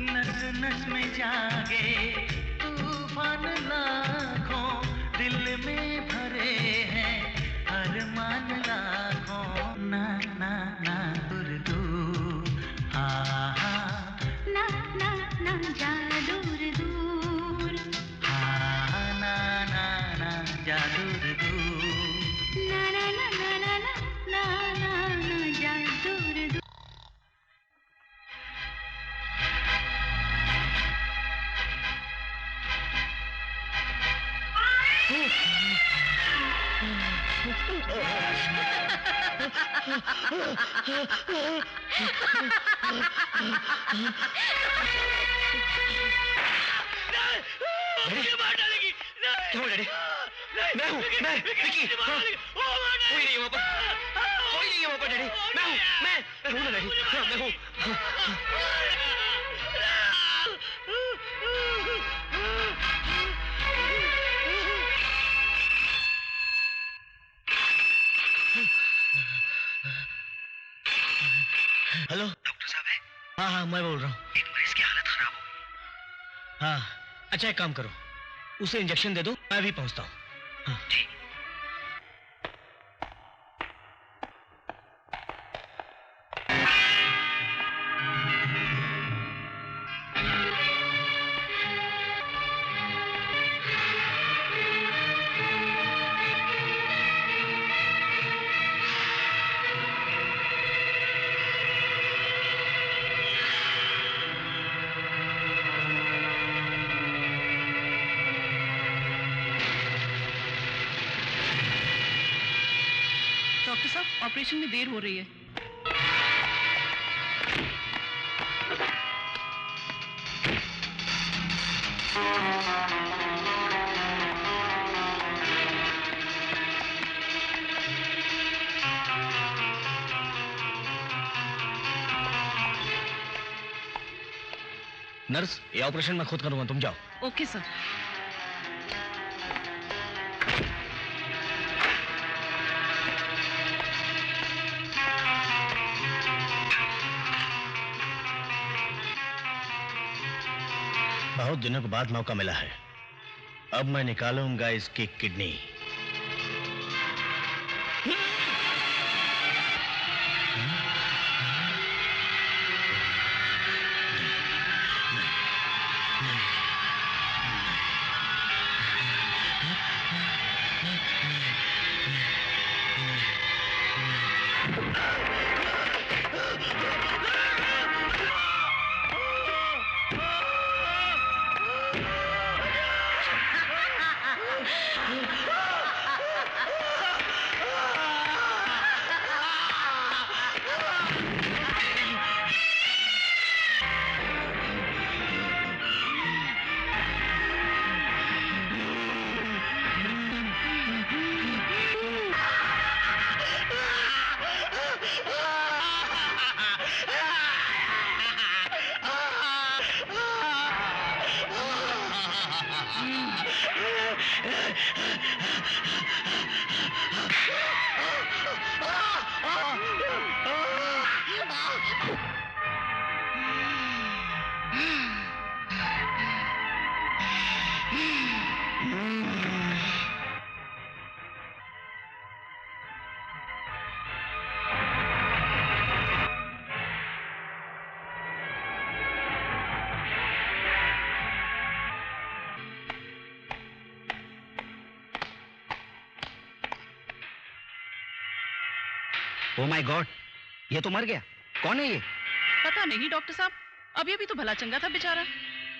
नस नस में जागे तूफान मुझे मार डालेगी। क्यों डैडी? मैं हूँ, मैं विकी। हाँ, कोई नहीं है वहाँ पर, कोई नहीं है वहाँ पर डैडी। मैं हूँ ना डैडी। हाँ, मैं हूँ। हेलो, डॉक्टर साहब है? हाँ हाँ मैं बोल रहा हूँ। एक मरीज की हालत खराब हो गई। हाँ, अच्छा एक काम करो, उसे इंजेक्शन दे दो, मैं भी पहुँचता हूँ। हाँ। डॉक्टर साहब, ऑपरेशन में देर हो रही है। नर्स, ये ऑपरेशन मैं खुद करूंगा, तुम जाओ। Okay sir. बहुत दिनों के बाद मौका मिला है, अब मैं निकालूंगा इसकी किडनी। ओह माय गॉड, ये तो मर गया। कौन है ये? पता नहीं डॉक्टर साहब, अभी अभी तो भला चंगा था बेचारा।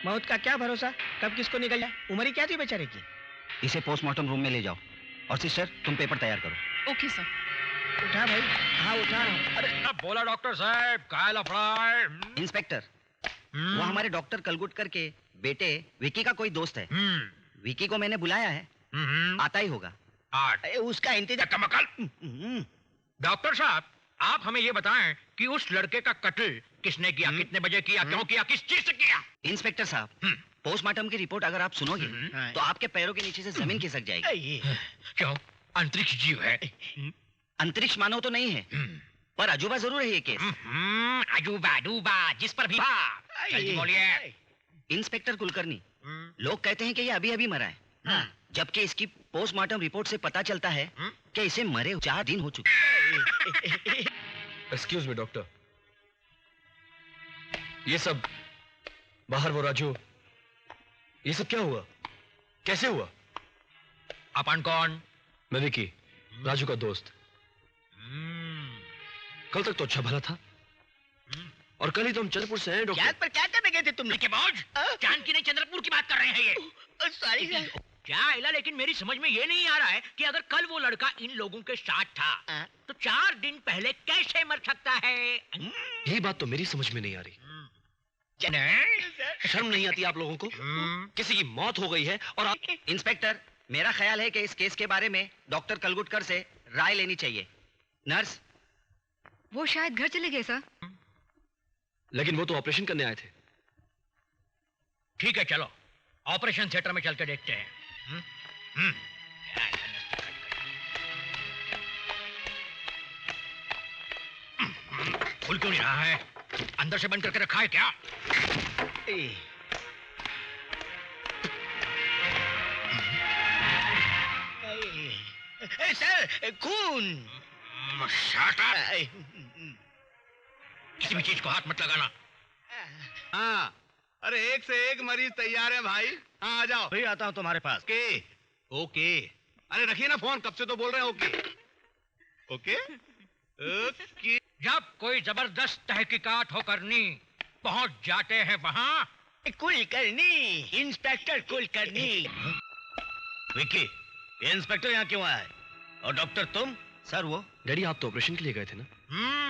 मौत का क्या भरोसा, कब किसको निकल जाए, उम्र ही क्या थी बेचारे की। इसे पोस्टमार्टम रूम में ले जाओ और सिस्टर तुम पेपर तैयार करो। Okay sir. उठा भाई, हाँ उठा रहा हूँ। अरे बोला डॉक्टर साहब, काय लफड़ा है? इंस्पेक्टर, वो हमारे डॉक्टर कलगुटकर के बेटे विकी का कोई दोस्त है। विकी को मैंने बुलाया है, आता ही होगा। अरे उसका इंतजार। कमकल। डॉक्टर साहब, आप हमें ये बताएं कि उस लड़के का कत्ल किसने किया, कितने बजे किया, क्यों किया, किस चीज से किया? इंस्पेक्टर साहब, पोस्टमार्टम की रिपोर्ट अगर आप सुनोगे तो आपके पैरों के नीचे से जमीन खिसक जाएगी। क्यों? अंतरिक्ष जीव है? अंतरिक्ष मानव तो नहीं है, पर अजूबा जरूर है ये केस। अजूबा डूबा जिस पर भी जल्दी बोलिए। इंस्पेक्टर कुलकर्णी, लोग कहते हैं कि ये अभी अभी मरा है, जबकि इसकी पोस्टमार्टम रिपोर्ट से पता चलता है कि इसे मरे 4 दिन हो चुके। एक्सक्यूज मी डॉक्टर, ये सब बाहर वो राजू, ये सब क्या हुआ, कैसे हुआ? अपन कौन? मैं विकी, राजू का दोस्त। कल तक तो अच्छा भला था, और कल ही तो हम चंद्रपुर से आए डॉक्टर। पर क्या करने गए थे तुम? के मौज? जानकी नहीं, चंद्रपुर की बात कर रहे हैं ये। Sorry sir. क्या इला, लेकिन मेरी समझ में ये नहीं आ रहा है कि अगर कल वो लड़का इन लोगों के साथ था तो 4 दिन पहले कैसे मर सकता है? यही बात तो मेरी समझ में नहीं आ रही। शर्म नहीं आती आप लोगों को? किसी की मौत हो गई है और आप... इंस्पेक्टर, मेरा ख्याल है कि इस केस के बारे में डॉक्टर कलगुटकर से राय लेनी चाहिए। नर्स, वो शायद घर चले गए सर। लेकिन वो तो ऑपरेशन करने आए थे। ठीक है, चलो ऑपरेशन थिएटर में चल के देखते हैं। खुल क्यों नहीं रहा है? अंदर से बंद करके रखा है क्या? सर, खून। किसी भी चीज को हाथ मत लगाना। हाँ, अरे एक से एक मरीज तैयार है भाई। हाँ, आ जाओ। भाई आता हूँ तुम्हारे पास। ओके ओके, अरे रखिए ना फोन, कब से तो बोल रहे हैं। Okay okay okay. जब कोई जबरदस्त तहकीकात हो करनी पहुंच जाते हैं वहां। कुलकर्णी, इंस्पेक्टर कुलकर्णी। विक्की, ये इंस्पेक्टर यहाँ क्यों आया है? और डॉक्टर तुम? सर वो डैडी आप तो ऑपरेशन के लिए गए थे ना?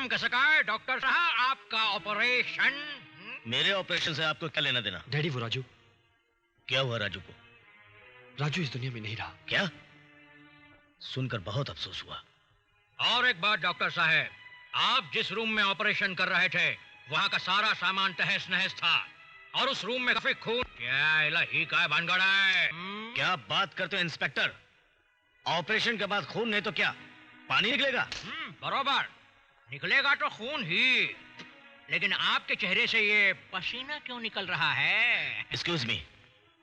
कैसा कहा है डॉक्टर साहब, आपका ऑपरेशन? मेरे ऑपरेशन से आपको क्या लेना देना? डैडी वो राजू। क्या हुआ राजू को? राजू इस दुनिया में नहीं रहा। क्या? सुनकर बहुत अफसोस हुआ। और एक बात डॉक्टर साहब, आप जिस रूम में ऑपरेशन कर रहे थे वहाँ का सारा सामान तहस नहस था और उस रूम में काफी खून। क्या इलाही का भानगड़ है? क्या बात करते हो इंस्पेक्टर? ऑपरेशन के बाद खून नहीं तो क्या पानी निकलेगा? बरोबर, निकलेगा तो खून ही, लेकिन आपके चेहरे से ये पसीना क्यों निकल रहा है? एक्सक्यूज मी,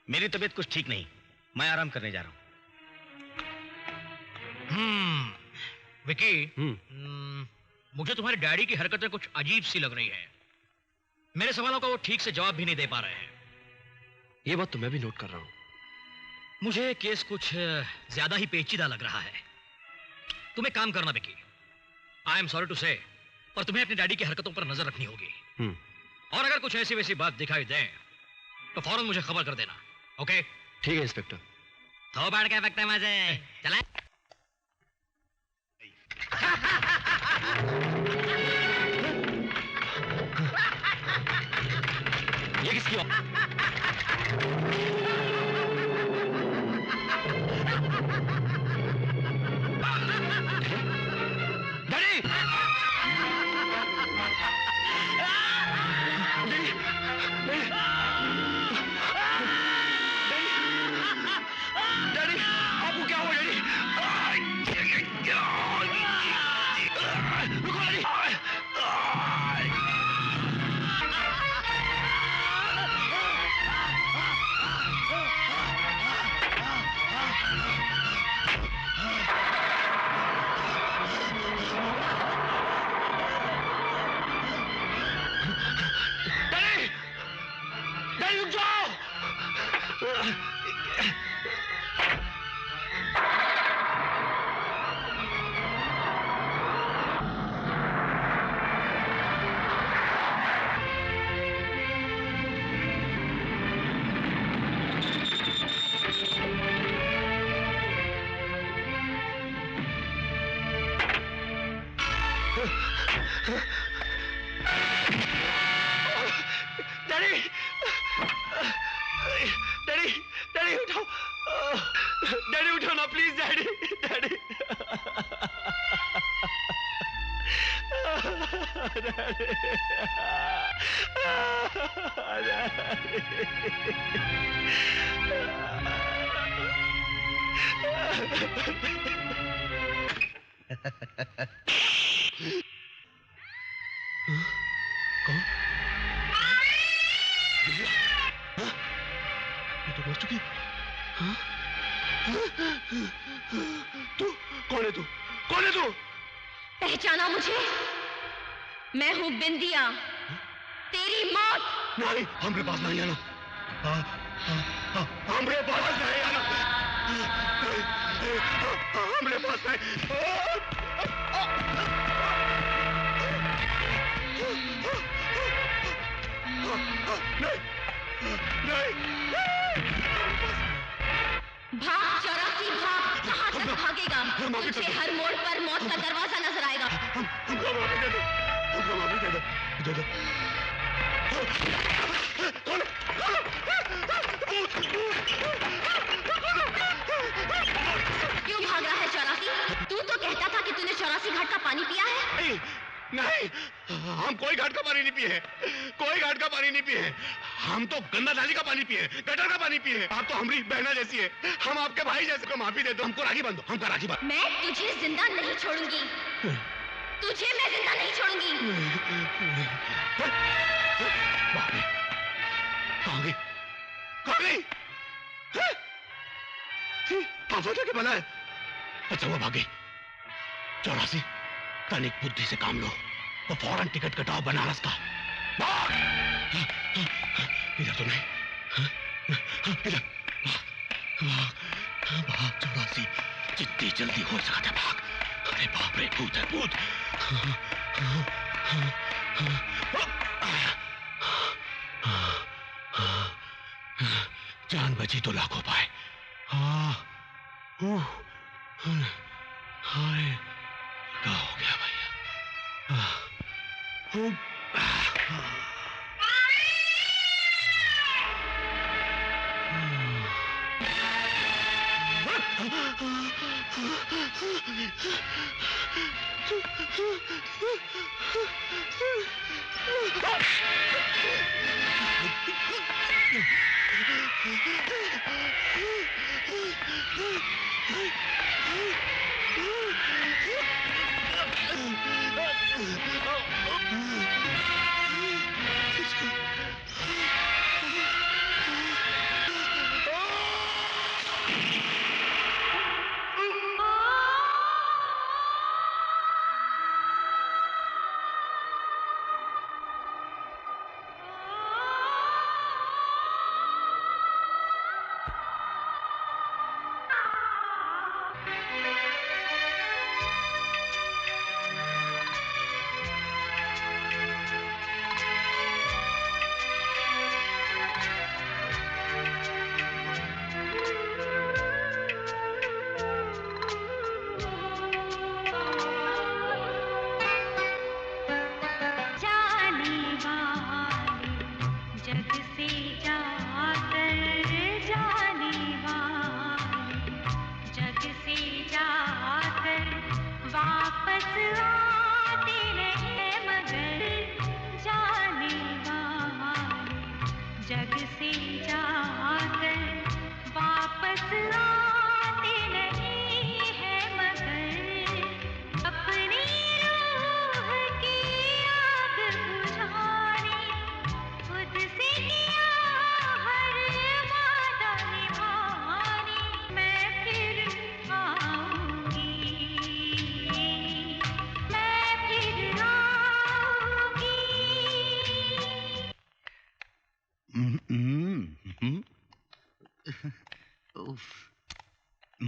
मेरी तबीयत कुछ ठीक नहीं, मैं आराम करने जा रहा हूँ। विकी, मुझे तुम्हारे डैडी की हरकतें कुछ अजीब सी लग रही है। मेरे सवालों का वो ठीक से जवाब भी नहीं दे पा रहे हैं। ये बात तो मैं भी नोट कर रहा हूँ। मुझे केस कुछ ज्यादा ही पेचीदा लग रहा है। तुम एक काम करना Vicky, I am sorry to say, पर तुम्हें अपने डैडी की हरकतों पर नजर रखनी होगी। और अगर कुछ ऐसी वैसी बात दिखाई दे तो फौरन मुझे खबर कर देना। ओके? ठीक है इंस्पेक्टर। तो बैठ के वक्त मजे चला। ये किसकी पहचाना मुझे? मैं हूँ बिंदिया, तेरी मौत। नहीं, हमरे पास नहीं आना। हमरे पास नहीं आना। हमरे पास भाग माफी दे तुझे दो। हर मोड़ पर मौत का दरवाजा नजर आएगा। हमको माफी दे दो, हमको माफी दे दो, दे दो। क्यों भाग रहा है चौरासी? तू तो कहता था कि तूने 84 घाट का पानी पिया है। नहीं, नहीं, हम कोई घाट का पानी नहीं पिए हैं, कोई घाट का पानी नहीं पिए हैं। हम तो गंदा नाली का पानी पिए हैं, गटर का पानी पिए हैं। आप तो हमारी बहना जैसी है, हम आपके भाई जैसे। को माफी दे दो, हमको राखी बांधो, हमको राखी बांधो। मैं तुझे जिंदा नहीं छोड़ूंगी, तुझे मैं जिंदा नहीं छोड़ूंगी। बाप रे, कहाँ गई? कहाँ गई? आफत के बना है। अच्छा वो भागे। 84 तनिक बुद्धि से काम लो, तो फौरन टिकट कटाओ बनारस का। भाग! इधर तो नहीं, इधर भाग, भाग 84, जितनी जल्दी हो सकता है भाग। अरे बाप रे, भूत है भूत। जान बची तो लाखों पाए। हाय, क्या हो गया भैया?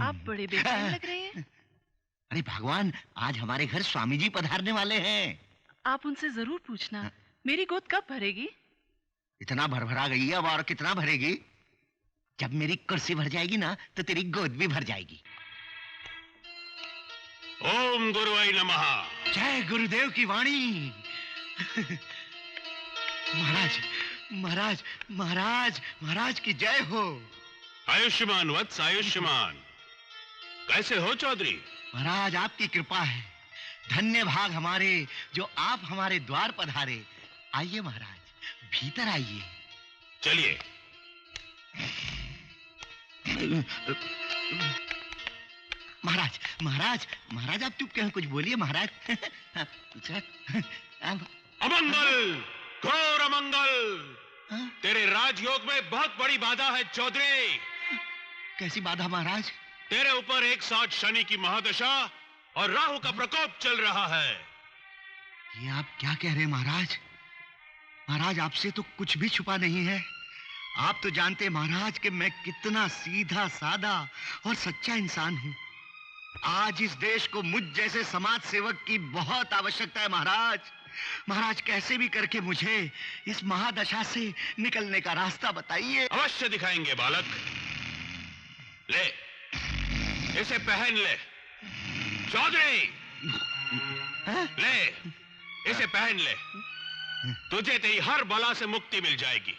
आप बड़े बेचैन लग रहे हैं। अरे भगवान, आज हमारे घर स्वामी जी पधारने वाले हैं। आप उनसे जरूर पूछना मेरी गोद कब भरेगी। इतना भरभरा गई है, अब और कितना भरेगी? जब मेरी कुर्सी भर जाएगी ना, तो तेरी गोद भी भर जाएगी। ओम गुरुवाई नमः। जय गुरुदेव की वाणी। महाराज, महाराज, महाराज, महाराज की जय हो। आयुष्मान वत्स आयुष्मान। कैसे हो चौधरी? महाराज आपकी कृपा है, धन्य भाग हमारे जो आप हमारे द्वार पधारे। आइए महाराज, भीतर आइए। चलिए। महाराज, महाराज, महाराज आप चुप क्यों? कुछ बोलिए महाराज। अमंगल, घोर अमंगल। तेरे राजयोग में बहुत बड़ी बाधा है चौधरी। कैसी बाधा महाराज? तेरे ऊपर एक साथ शनि की महादशा और राहु का प्रकोप चल रहा है। ये आप क्या कह रहे हैं महाराज? महाराज आपसे तो कुछ भी छुपा नहीं है। आप तो जानते हैं महाराज कि मैं कितना सीधा साधा और सच्चा इंसान हूं। आज इस देश को मुझ जैसे समाज सेवक की बहुत आवश्यकता है महाराज। महाराज कैसे भी करके मुझे इस महादशा से निकलने का रास्ता बताइए। अवश्य दिखाएंगे बालक। ले, इसे पहन ले। चौधरी ले, इसे पहन ले। तुझे तेरी हर बला से मुक्ति मिल जाएगी।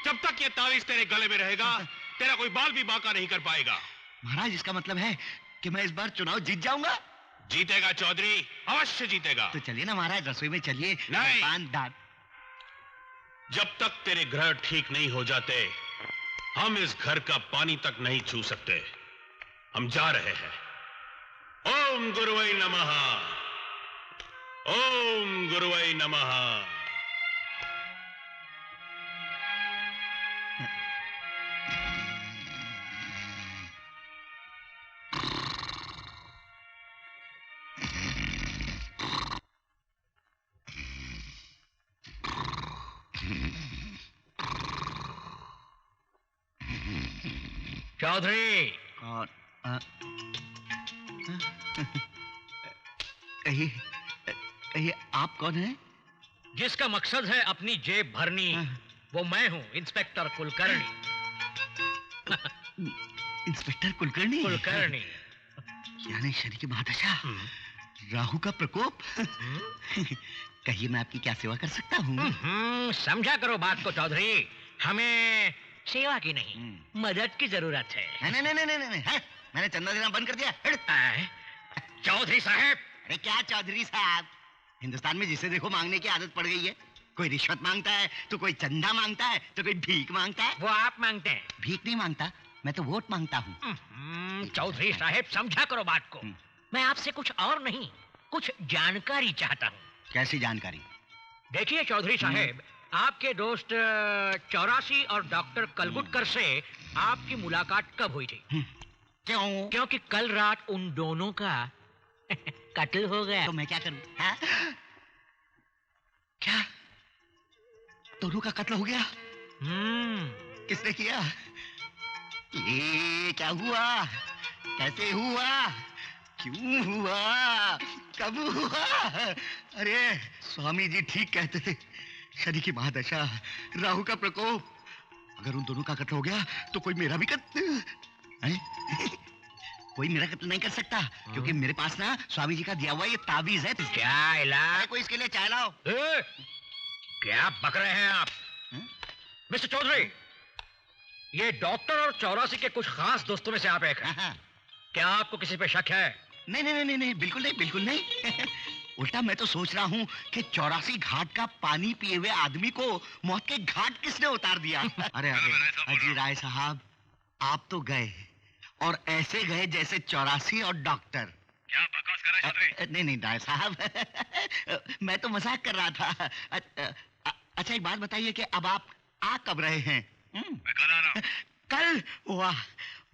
जब तक ये तावीज तेरे गले में रहेगा, तेरा कोई बाल भी बांका नहीं कर पाएगा। महाराज, इसका मतलब है कि मैं इस बार चुनाव जीत जाऊंगा? जीतेगा चौधरी, अवश्य जीतेगा। तो चलिए ना महाराज, रसोई में चलिए। नहीं, जब तक तेरे ग्रह ठीक नहीं हो जाते, हम इस घर का पानी तक नहीं छू सकते। हम जा रहे हैं। ओम गुरुवै नमः, ओम गुरुवै नमः। चौधरी। और कहिए आप कौन हैं? जिसका मकसद है अपनी जेब भरनी, वो मैं हूँ, इंस्पेक्टर कुलकर्णी। इंस्पेक्टर कुलकर्णी? कुलकर्णी यानी शनि की महादशा, राहु का प्रकोप। कहिए मैं आपकी क्या सेवा कर सकता हूँ? समझा करो बात को चौधरी, हमें सेवा की नहीं, मदद की जरूरत है। नहीं नहीं नहीं नहीं नहीं, मैंने चंदा देना बंद कर दिया। चौधरी साहब। अरे क्या चौधरी साहब, हिंदुस्तान में जिसे देखो मांगने की आदत पड़ गई है। कोई रिश्वत मांगता है, तो कोई चंदा मांगता है, तो कोई भीख मांगता है। वो आप मांगते हैं? भीख नहीं मांगता, मैं तो वोट मांगता हूँ। चौधरी साहब समझा करो बात को, मैं आपसे कुछ और नहीं, कुछ जानकारी चाहता हूँ। कैसी जानकारी? देखिए चौधरी साहब, आपके दोस्त 84 और डॉक्टर कलगुटकर से आपकी मुलाकात कब हुई थी? क्यों? क्योंकि कल रात उन दोनों का कत्ल हो गया। तो मैं क्या करूं? क्या दोनों का कत्ल हो गया? किसने किया? ये क्या हुआ? कैसे हुआ? क्यों हुआ? कब हुआ? अरे स्वामी जी ठीक कहते थे, शनि की महादशा, राहु का प्रकोप। अगर उन दोनों का कत्ल हो गया तो कोई मेरा भी कत्ल कोई मेरा कत्ल नहीं कर सकता, क्योंकि मेरे पास ना स्वामी जी का दिया हुआ ये ताबीज है। चाय ला। कोई इसके लिए चाय लाओ। क्या बक रहे हैं आप? मिस्टर चौधरी, ये डॉक्टर और 84 के कुछ खास दोस्तों में से आप एक हैं। क्या आपको किसी पे शक है? नहीं नहीं नहीं नहीं, बिल्कुल नहीं, बिल्कुल नहीं। उल्टा मैं तो सोच रहा हूँ कि 84 घाट का पानी पिए हुए आदमी को मौत के घाट किसने उतार दिया। अरे अरे अजी राय साहब, आप तो गए और ऐसे गए जैसे 84 और डॉक्टर। क्या बकवास कर रहा है चौधरी? नहीं नहीं राय साहब, मैं तो मजाक कर रहा था। अच्छा एक बात बताइए कि अब आप आ कब रहे हैं? मैं कल आ रहा हूं। कल? वाह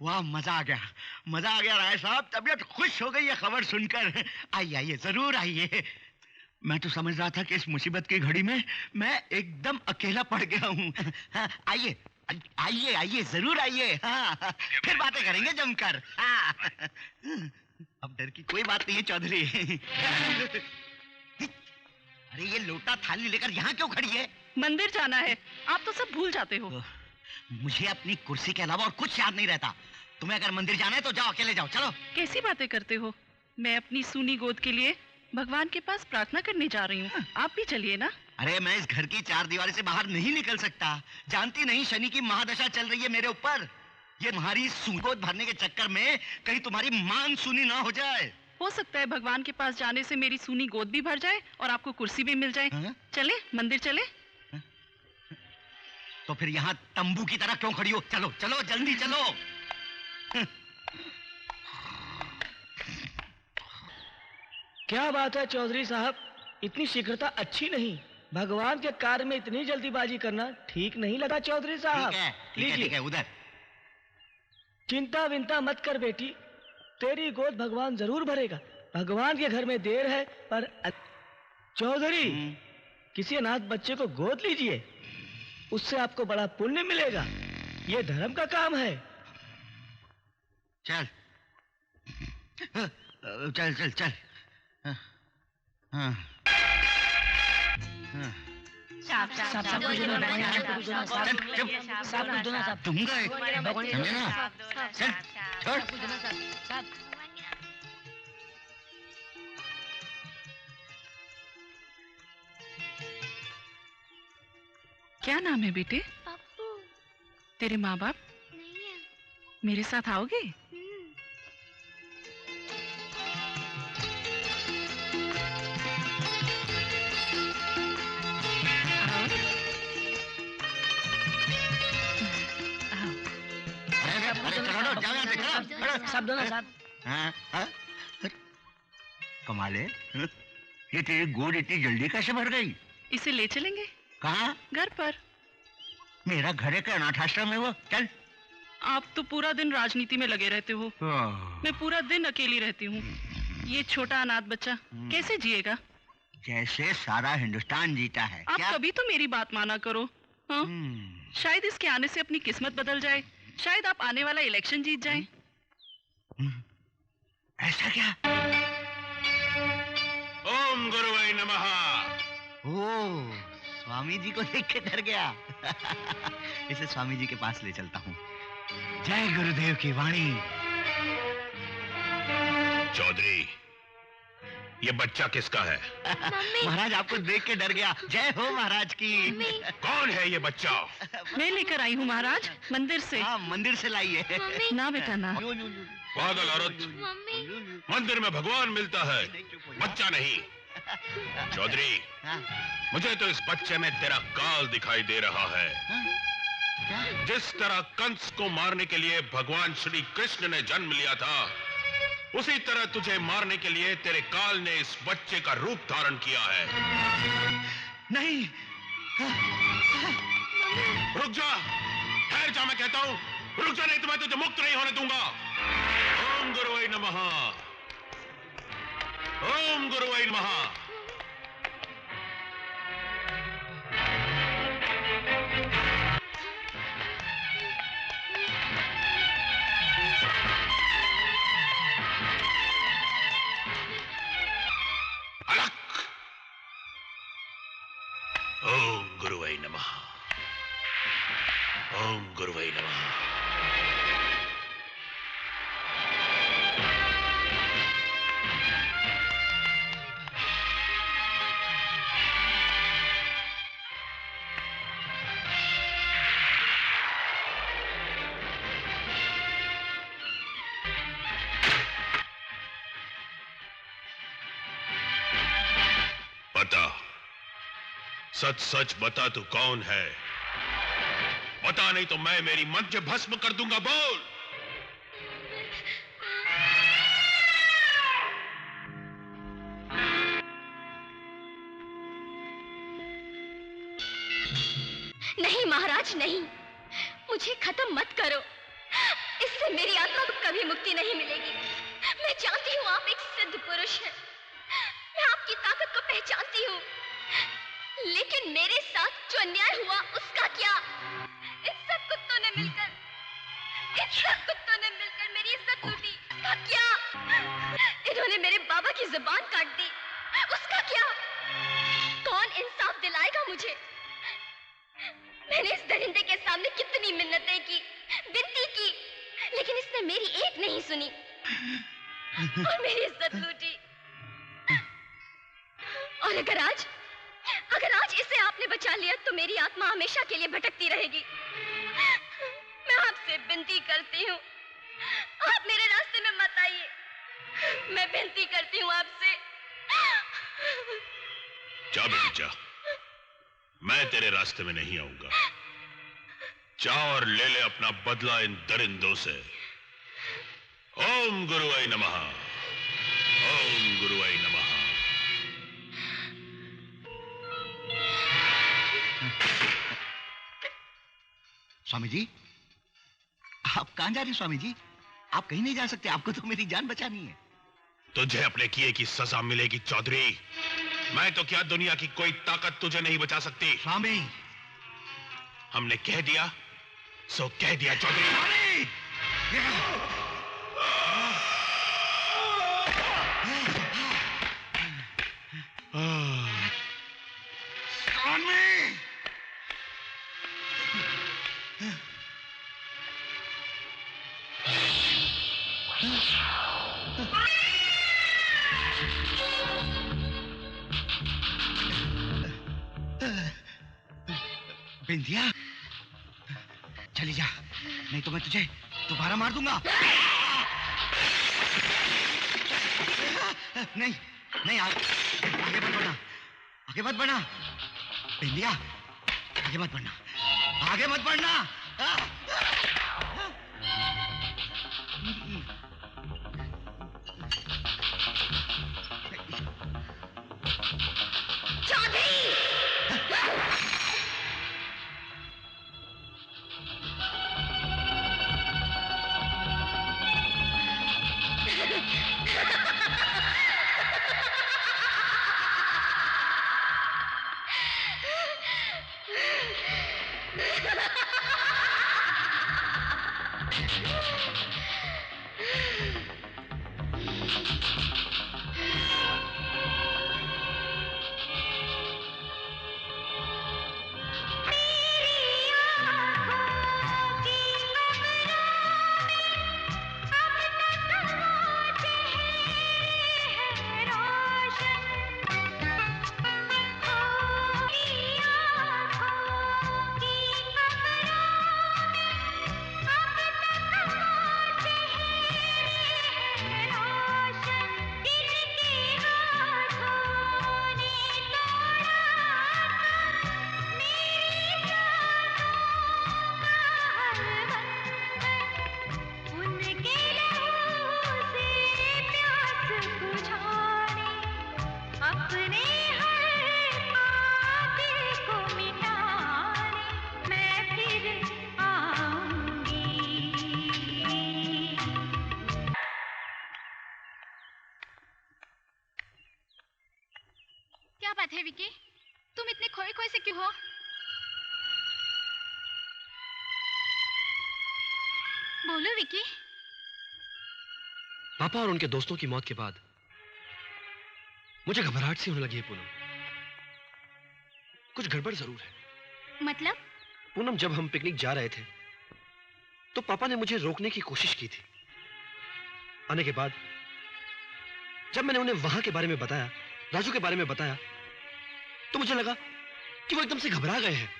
वाह, मजा आ गया, मजा आ गया राय साहब, तबीयत खुश हो गई है खबर सुनकर। आइए आइए, जरूर आइए। मैं तो समझ रहा था कि इस मुसीबत की घड़ी में मैं एकदम अकेला पड़ गया हूँ। आइए आइए आइए, जरूर आइए। हाँ, फिर बातें करेंगे जमकर। हाँ। अब डर की कोई बात नहीं है चौधरी। अरे ये लोटा थाली लेकर यहाँ क्यों खड़ी है? मंदिर जाना है, आप तो सब भूल जाते हो। मुझे अपनी कुर्सी के अलावा और कुछ याद नहीं रहता। तुम्हें अगर मंदिर जाना है तो जाओ, अकेले जाओ, चलो। कैसी बातें करते हो? मैं अपनी सूनी गोद के लिए भगवान के पास प्रार्थना करने जा रही हूँ, आप भी चलिए ना। अरे मैं इस घर की चार दीवारी से बाहर नहीं निकल सकता। जानती नहीं शनि की महादशा चल रही है मेरे ऊपर। ये तुम्हारी सूगोद भरने के चक्कर में कहीं तुम्हारी मान सुनी ना हो जाए। हो सकता है भगवान के पास जाने से मेरी सूनी गोद भी भर जाए और आपको कुर्सी भी मिल जाए। चले, मंदिर चले। तो फिर यहाँ तंबू की तरह क्यों खड़ी हो? चलो चलो, जल्दी चलो। क्या बात है चौधरी साहब, इतनी शीघ्रता अच्छी नहीं। भगवान के कार्य में इतनी जल्दीबाजी करना ठीक नहीं लगा चौधरी साहब। ठीक है, उधर। चिंता विंता मत कर बेटी, तेरी गोद भगवान जरूर भरेगा। भगवान के घर में देर है पर चौधरी, किसी अनाथ बच्चे को गोद लीजिए, उससे आपको बड़ा पुण्य मिलेगा। ये धर्म का काम है। चल चल चल चल। तुम गए, समझे ना? चल छोड़। क्या नाम है बेटे? पप्पू। तेरे माँ बाप? नहीं है। मेरे साथ आओगे? सब दोनों साथ। कमाल है, ये तेरी गोद इतनी जल्दी कैसे भर गई? इसे ले चलेंगे? कहाँ? घर पर। मेरा घर है क्या अनाथ आश्रम है वो? चल। आप तो पूरा दिन राजनीति में लगे रहते हो, मैं पूरा दिन अकेली रहती हूँ। ये छोटा अनाथ बच्चा कैसे जिएगा? जैसे सारा हिंदुस्तान जीता है। आप क्या? कभी तो मेरी बात माना करो। हाँ? शायद इसके आने से अपनी किस्मत बदल जाए, शायद आप आने वाला इलेक्शन जीत जाएं। ऐसा क्या? ओम गुरुवाई नमः। ओ, स्वामी जी को देख के डर गया। इसे स्वामी जी के पास ले चलता हूँ। जय गुरुदेव की वाणी। चौधरी, ये बच्चा किसका है? महाराज आपको देख के डर गया। जय हो महाराज की। कौन है ये बच्चा? मैं लेकर आई हूँ महाराज, मंदिर से। हाँ, मंदिर से लाई है। ना बेटा ना। पागल औरत, मंदिर में भगवान मिलता है, बच्चा नहीं। चौधरी, मुझे तो इस बच्चे में तेरा काल दिखाई दे रहा है। जिस तरह कंस को मारने के लिए भगवान श्री कृष्ण ने जन्म लिया था, उसी तरह तुझे मारने के लिए तेरे काल ने इस बच्चे का रूप धारण किया है। नहीं। रुक जा, ठहर जा, मैं कहता हूं, रुक जा, नहीं तो मैं तुझे मुक्त नहीं होने दूंगा। ओम गुरुवाई नमः। ओम गुरुवाई नमः। ओम गुरुवाई नमः। ओम गुरुवाई नमः। बता, सच सच बता, तू कौन है? बता, नहीं तो मैं मेरी मंत्र भस्म कर दूंगा। बोल। नहीं महाराज नहीं, मुझे खत्म मत करो। इससे मेरी आत्मा को कभी मुक्ति नहीं मिलेगी। मैं जानती हूँ आप एक सिद्ध पुरुष हैं, मैं आपकी ताकत को पहचानती हूँ, लेकिन मेरे साथ जो अन्याय हुआ उसका क्या? इन सब कुत्तों ने मिलकर मेरी इज्जत लूटी, उसका क्या? इन्होंने मेरे बाबा की जुबान काट दी, उसका क्या? कौन इंसाफ दिलाएगा मुझे? मैंने इस दरिंदे के सामने कितनी मिन्नतें की, विनती की, लेकिन इसने मेरी एक नहीं सुनी और मेरी इज्जत लूटी। और अगर आज इसे आपने बचा लिया तो मेरी आत्मा हमेशा के लिए भटकती रहेगी। मैं आपसे विनती करती हूँ, आप मेरे रास्ते में मत आइए। मैं विनती करती हूँ आपसे। जा बेटी जा, मैं तेरे रास्ते में नहीं आऊंगा। जा और ले ले अपना बदला इन दरिंदों से। ओम गुरुवाई नमः। ओम गुरुवाई नमः। स्वामी जी, आप कहां जा रहे हैं? स्वामी जी, आप कहीं नहीं जा सकते, आपको तो मेरी जान बचानी है। तुझे अपने किए की सजा मिलेगी चौधरी। मैं तो क्या, दुनिया की कोई ताकत तुझे नहीं बचा सकती। स्वामी, हमने कह दिया सो कह दिया चौधरी। बिंदिया, चली जा, नहीं तो मैं तुझे दोबारा मार दूंगा। नहीं नहीं, आगे मत बढ़ना, आगे मत बढ़ना बिंदिया, आगे मत बढ़ना, आगे मत बढ़ना। क्या बात है विकी, तुम इतने खोए खोए से क्यों हो? बोलो विकी। पापा और उनके दोस्तों की मौत के बाद मुझे घबराहट सी होने लगी है पूनम। कुछ गड़बड़ जरूर है। मतलब? पूनम, जब हम पिकनिक जा रहे थे तो पापा ने मुझे रोकने की कोशिश की थी। आने के बाद जब मैंने उन्हें वहां के बारे में बताया, राजू के बारे में बताया, तो मुझे लगा कि वो एकदम से घबरा गए हैं।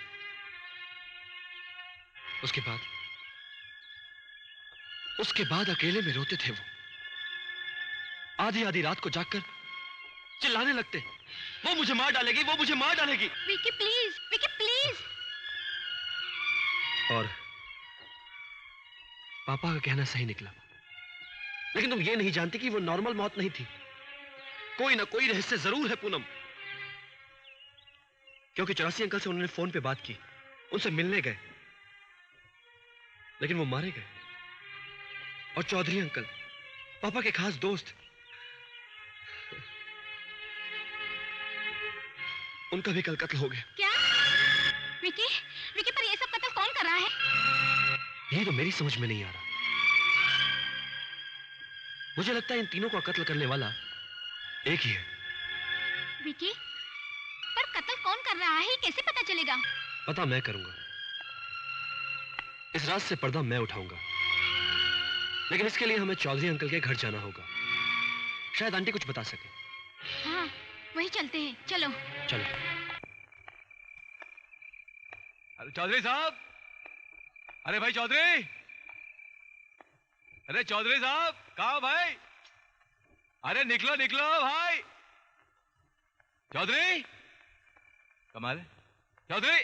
उसके बाद अकेले में रोते थे वो। आधी आधी रात को जागकर चिल्लाने लगते, वो मुझे मार डालेगी, वो मुझे मार डालेगी। Vicky please, Vicky please. और पापा का कहना सही निकला। लेकिन तुम ये नहीं जानती कि वो नॉर्मल मौत नहीं थी। कोई ना कोई रहस्य जरूर है पूनम। क्योंकि 84 अंकल से उन्होंने फोन पे बात की, उनसे मिलने गए, लेकिन वो मारे गए। और चौधरी अंकल, पापा के खास दोस्त, उनका भी कल कत्ल हो गया। क्या? विकी, विकी पर ये सब कत्ल कौन कर रहा है? यही तो मेरी समझ में नहीं आ रहा। मुझे लगता है इन तीनों का कत्ल करने वाला एक ही है। विकी, पर कत्ल कौन कर रहा है कैसे पता चलेगा? पता मैं करूंगा। इस रात से पर्दा मैं उठाऊंगा। लेकिन इसके लिए हमें चौधरी अंकल के घर जाना होगा। शायद आंटी कुछ बता सके। हाँ, वही चलते हैं, चलो। चलो। अरे चौधरी साहब, अरे भाई चौधरी, अरे चौधरी साहब, कहाँ भाई? अरे निकलो निकलो भाई। चौधरी, कमाल है। चौधरी,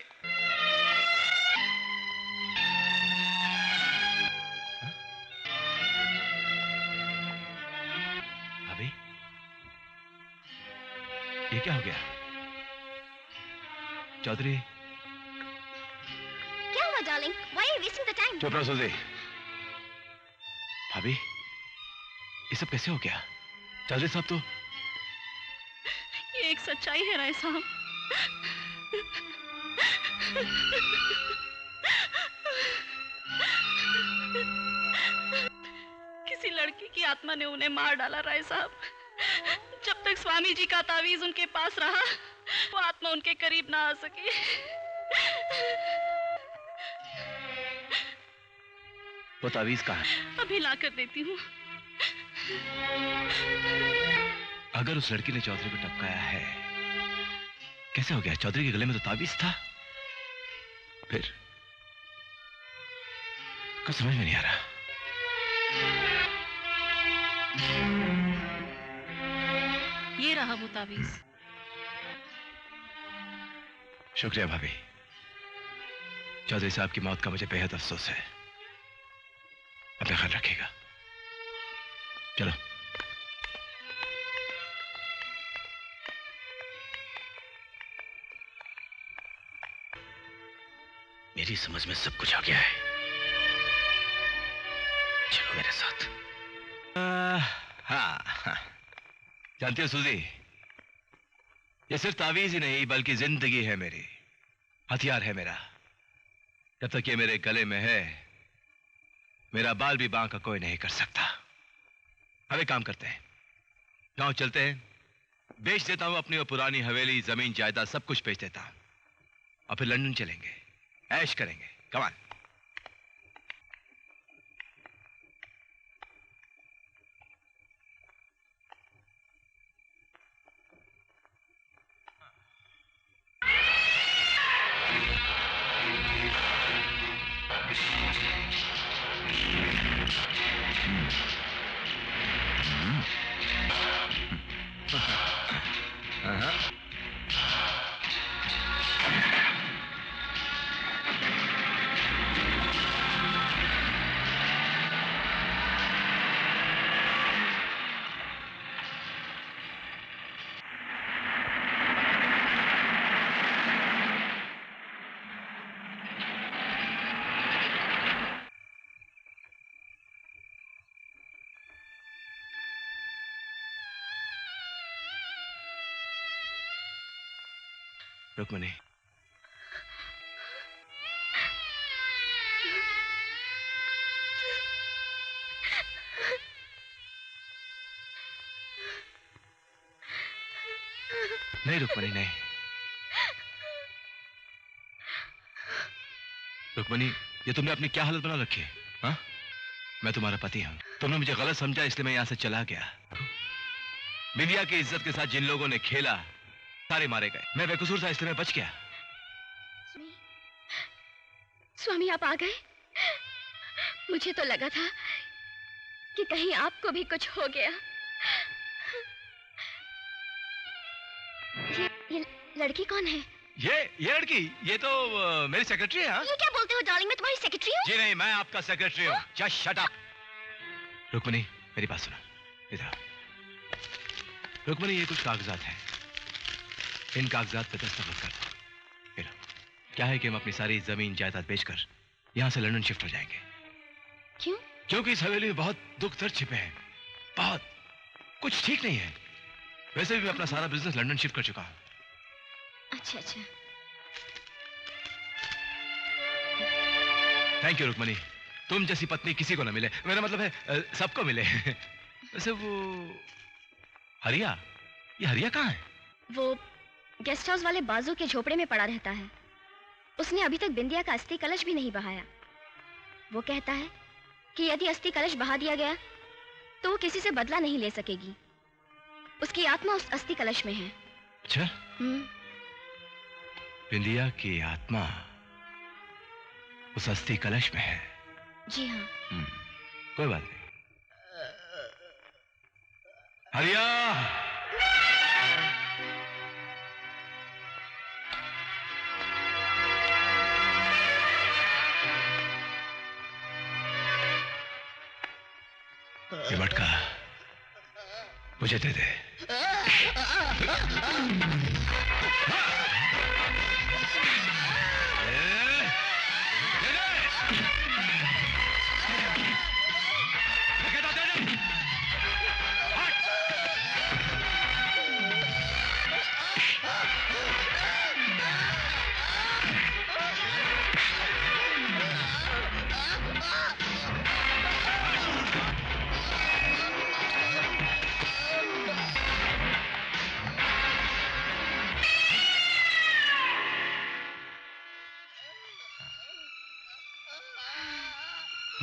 अभी ये क्या हो गया? चौधरी, क्या हुआ darling? Why are you wasting the time? चुप रहो सुजी। भाभी, ये सब कैसे हो गया? चौधरी साहब तो ये एक सच्चाई है राय साहब। किसी लड़की की आत्मा ने उन्हें मार डाला राय साहब। जब तक स्वामी जी का तावीज उनके पास रहा, वो आत्मा उनके करीब ना आ सकी। वो तावीज कहाँ है? अभी ला कर देती हूँ। अगर उस लड़की ने चौधरी को टपकाया है, कैसे हो गया? चौधरी के गले में तो तावीज था। फिर कुछ समझ में नहीं आ रहा। ये रहा वो तावीज। शुक्रिया भाभी। चौधरी साहब की मौत का मुझे बेहद अफसोस है। अपना ख्याल रखिएगा। चलो। मेरी समझ में सब कुछ आ गया है। चलो मेरे साथ। हाँ। जानती हो सूजी, ये सिर्फ तावीज ही नहीं बल्कि जिंदगी है मेरी, हथियार है मेरा। जब तक ये मेरे गले में है, मेरा बाल भी बांका कोई नहीं कर सकता। अब एक काम करते हैं, गांव चलते हैं, बेच देता हूं अपनी वो पुरानी हवेली, जमीन जायदाद सब कुछ बेच देता हूं, और फिर लंदन चलेंगे, ऐश करेंगे। कमान। रुक्मणी, नहीं रुक्मणी नहीं। रुक्मणी, ये तुमने अपनी क्या हालत बना रखी है? हाँ? मैं तुम्हारा पति हूं। तुमने मुझे गलत समझा इसलिए मैं यहां से चला गया। बिंदिया की इज्जत के साथ जिन लोगों ने खेला सारे मारे गए। मैं बेकसूर था इसलिए मैं बच गया। स्वामी आप आ गए। मुझे तो लगा था कि कहीं आपको भी कुछ हो गया। ये लड़की कौन है? ये लड़की, ये तो मेरी सेक्रेटरी है। हाँ? ये क्या बोलते हो डार्लिंग, मैं तुम्हारी सेक्रेटरी हूँ। जी नहीं, मैं आपका सेक्रेटरी हूँ। Just shut up. रुक्मणी, मेरी बात सुनो। इधर रुक्मणी, ये कुछ कागजात हैं, इन कागजात पे दस्तखत कर दो। फिर क्या है कि हम अपनी सारी जमीन जायदाद बेचकर यहां से लंदन शिफ्ट हो जाएंगे। क्यों? क्योंकि इस हवेली में बहुत दुख दर्द छिपे हैं, बहुत कुछ ठीक नहीं है। वैसे भी मैं अपना सारा बिजनेस लंदन शिफ्ट कर चुका हूं। अच्छा अच्छा। थैंक यू रुक्मणी, तुम जैसी पत्नी किसी को ना मिले। मेरा मतलब है सबको मिले। वैसे वो हरिया, ये हरिया कहाँ है? वो गेस्ट हाउस वाले बाजू के झोपड़े में पड़ा रहता है। उसने अभी तक बिंदिया का अस्थि कलश भी नहीं बहाया। वो कहता है कि यदि अस्थि कलश बहा दिया गया तो वो किसी से बदला नहीं ले सकेगी। उसकी आत्मा उस अस्थि कलश में है। अच्छा? बिंदिया की आत्मा उस अस्थि कलश में है? जी हाँ। कोई बात नहीं। हरिया, ये मटका मुझे दे दे।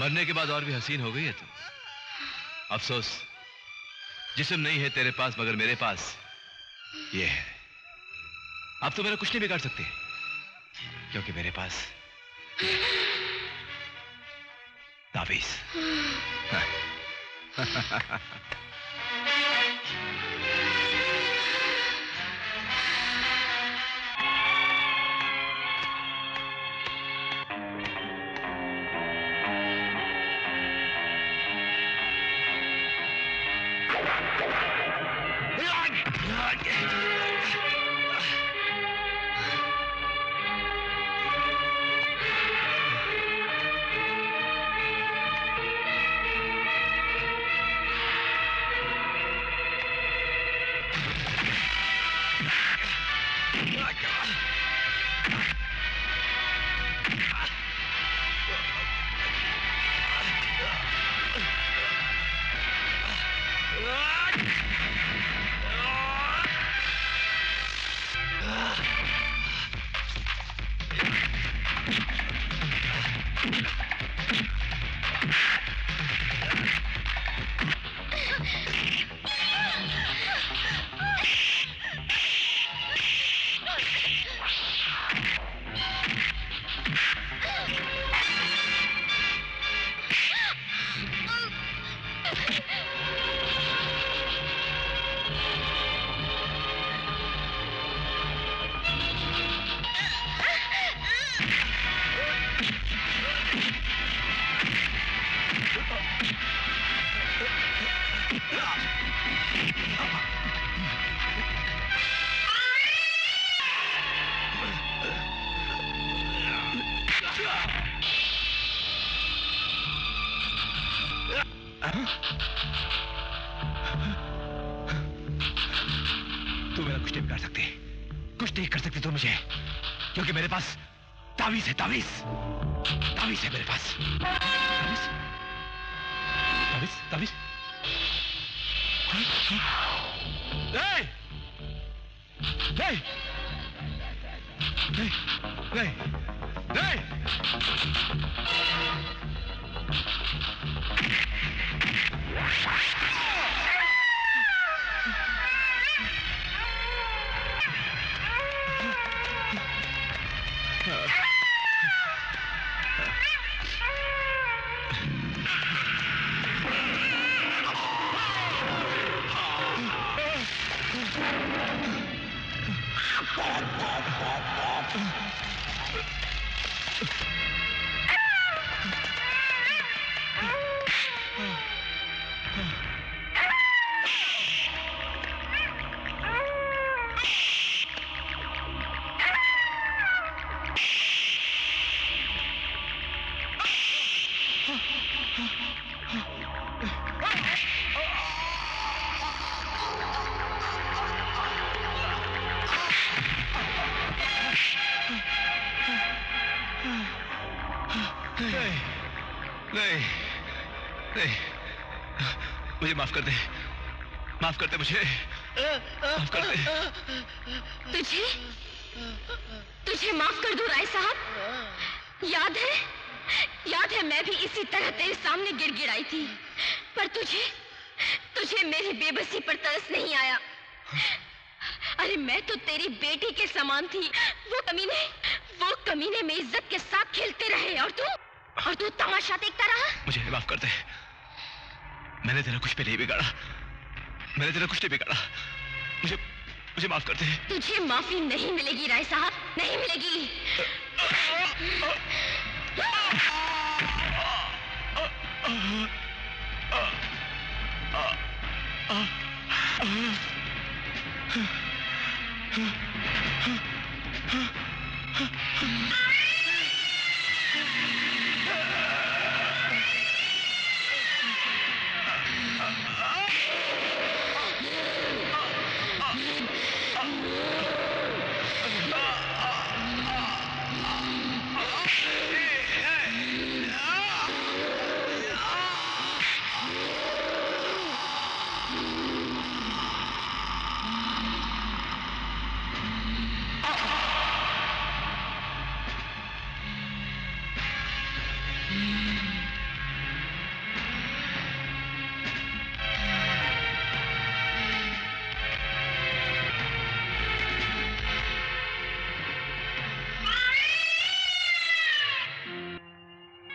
मरने के बाद और भी हसीन हो गई है तुम। अफसोस जिस्म नहीं है तेरे पास, मगर मेरे पास ये है। अब तो मेरा कुछ नहीं बिगाड़ सकते, क्योंकि मेरे पास तावीज। तू मेरा कुछ नहीं बिगाड़ सकती, कुछ नहीं कर सकती तू मुझे, क्योंकि मेरे पास तावीज है, तावीज तावीज है मेरे पास। तावीज तावीज तावीज। नहीं नहीं नहीं नहीं नहीं नहीं, मुझे माफ कर दे, माफ कर दे मुझे, माफ कर दे। तुझे तुझे माफ कर दूं राय साहब? याद है मैं भी इसी तरह तेरे सामने गिड़गिड़ाई थी, पर तुझे मेरी बेबसी पर तरस नहीं आया। अरे मैं तो तेरी बेटी के समान थी, वो कमीने में इज्जत के साथ खेलते रहे और तू तमाशा देखता रहा। मुझे माफ कर दे, मैंने तेरा कुछ भी नहीं बिगाड़ा, मैंने तेरा कुछ नहीं बिगाड़ा, मुझे माफ कर दे। तुझे माफी नहीं मिलेगी राय साहब, नहीं मिलेगी।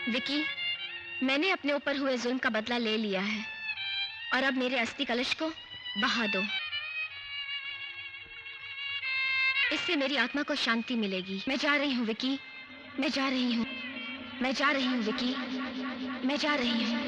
विकी, मैंने अपने ऊपर हुए जुल्म का बदला ले लिया है और अब मेरे अस्थि कलश को बहा दो। इससे मेरी आत्मा को शांति मिलेगी। मैं जा रही हूँ विकी, मैं जा रही हूँ, मैं जा रही हूँ विकी, मैं जा रही हूँ।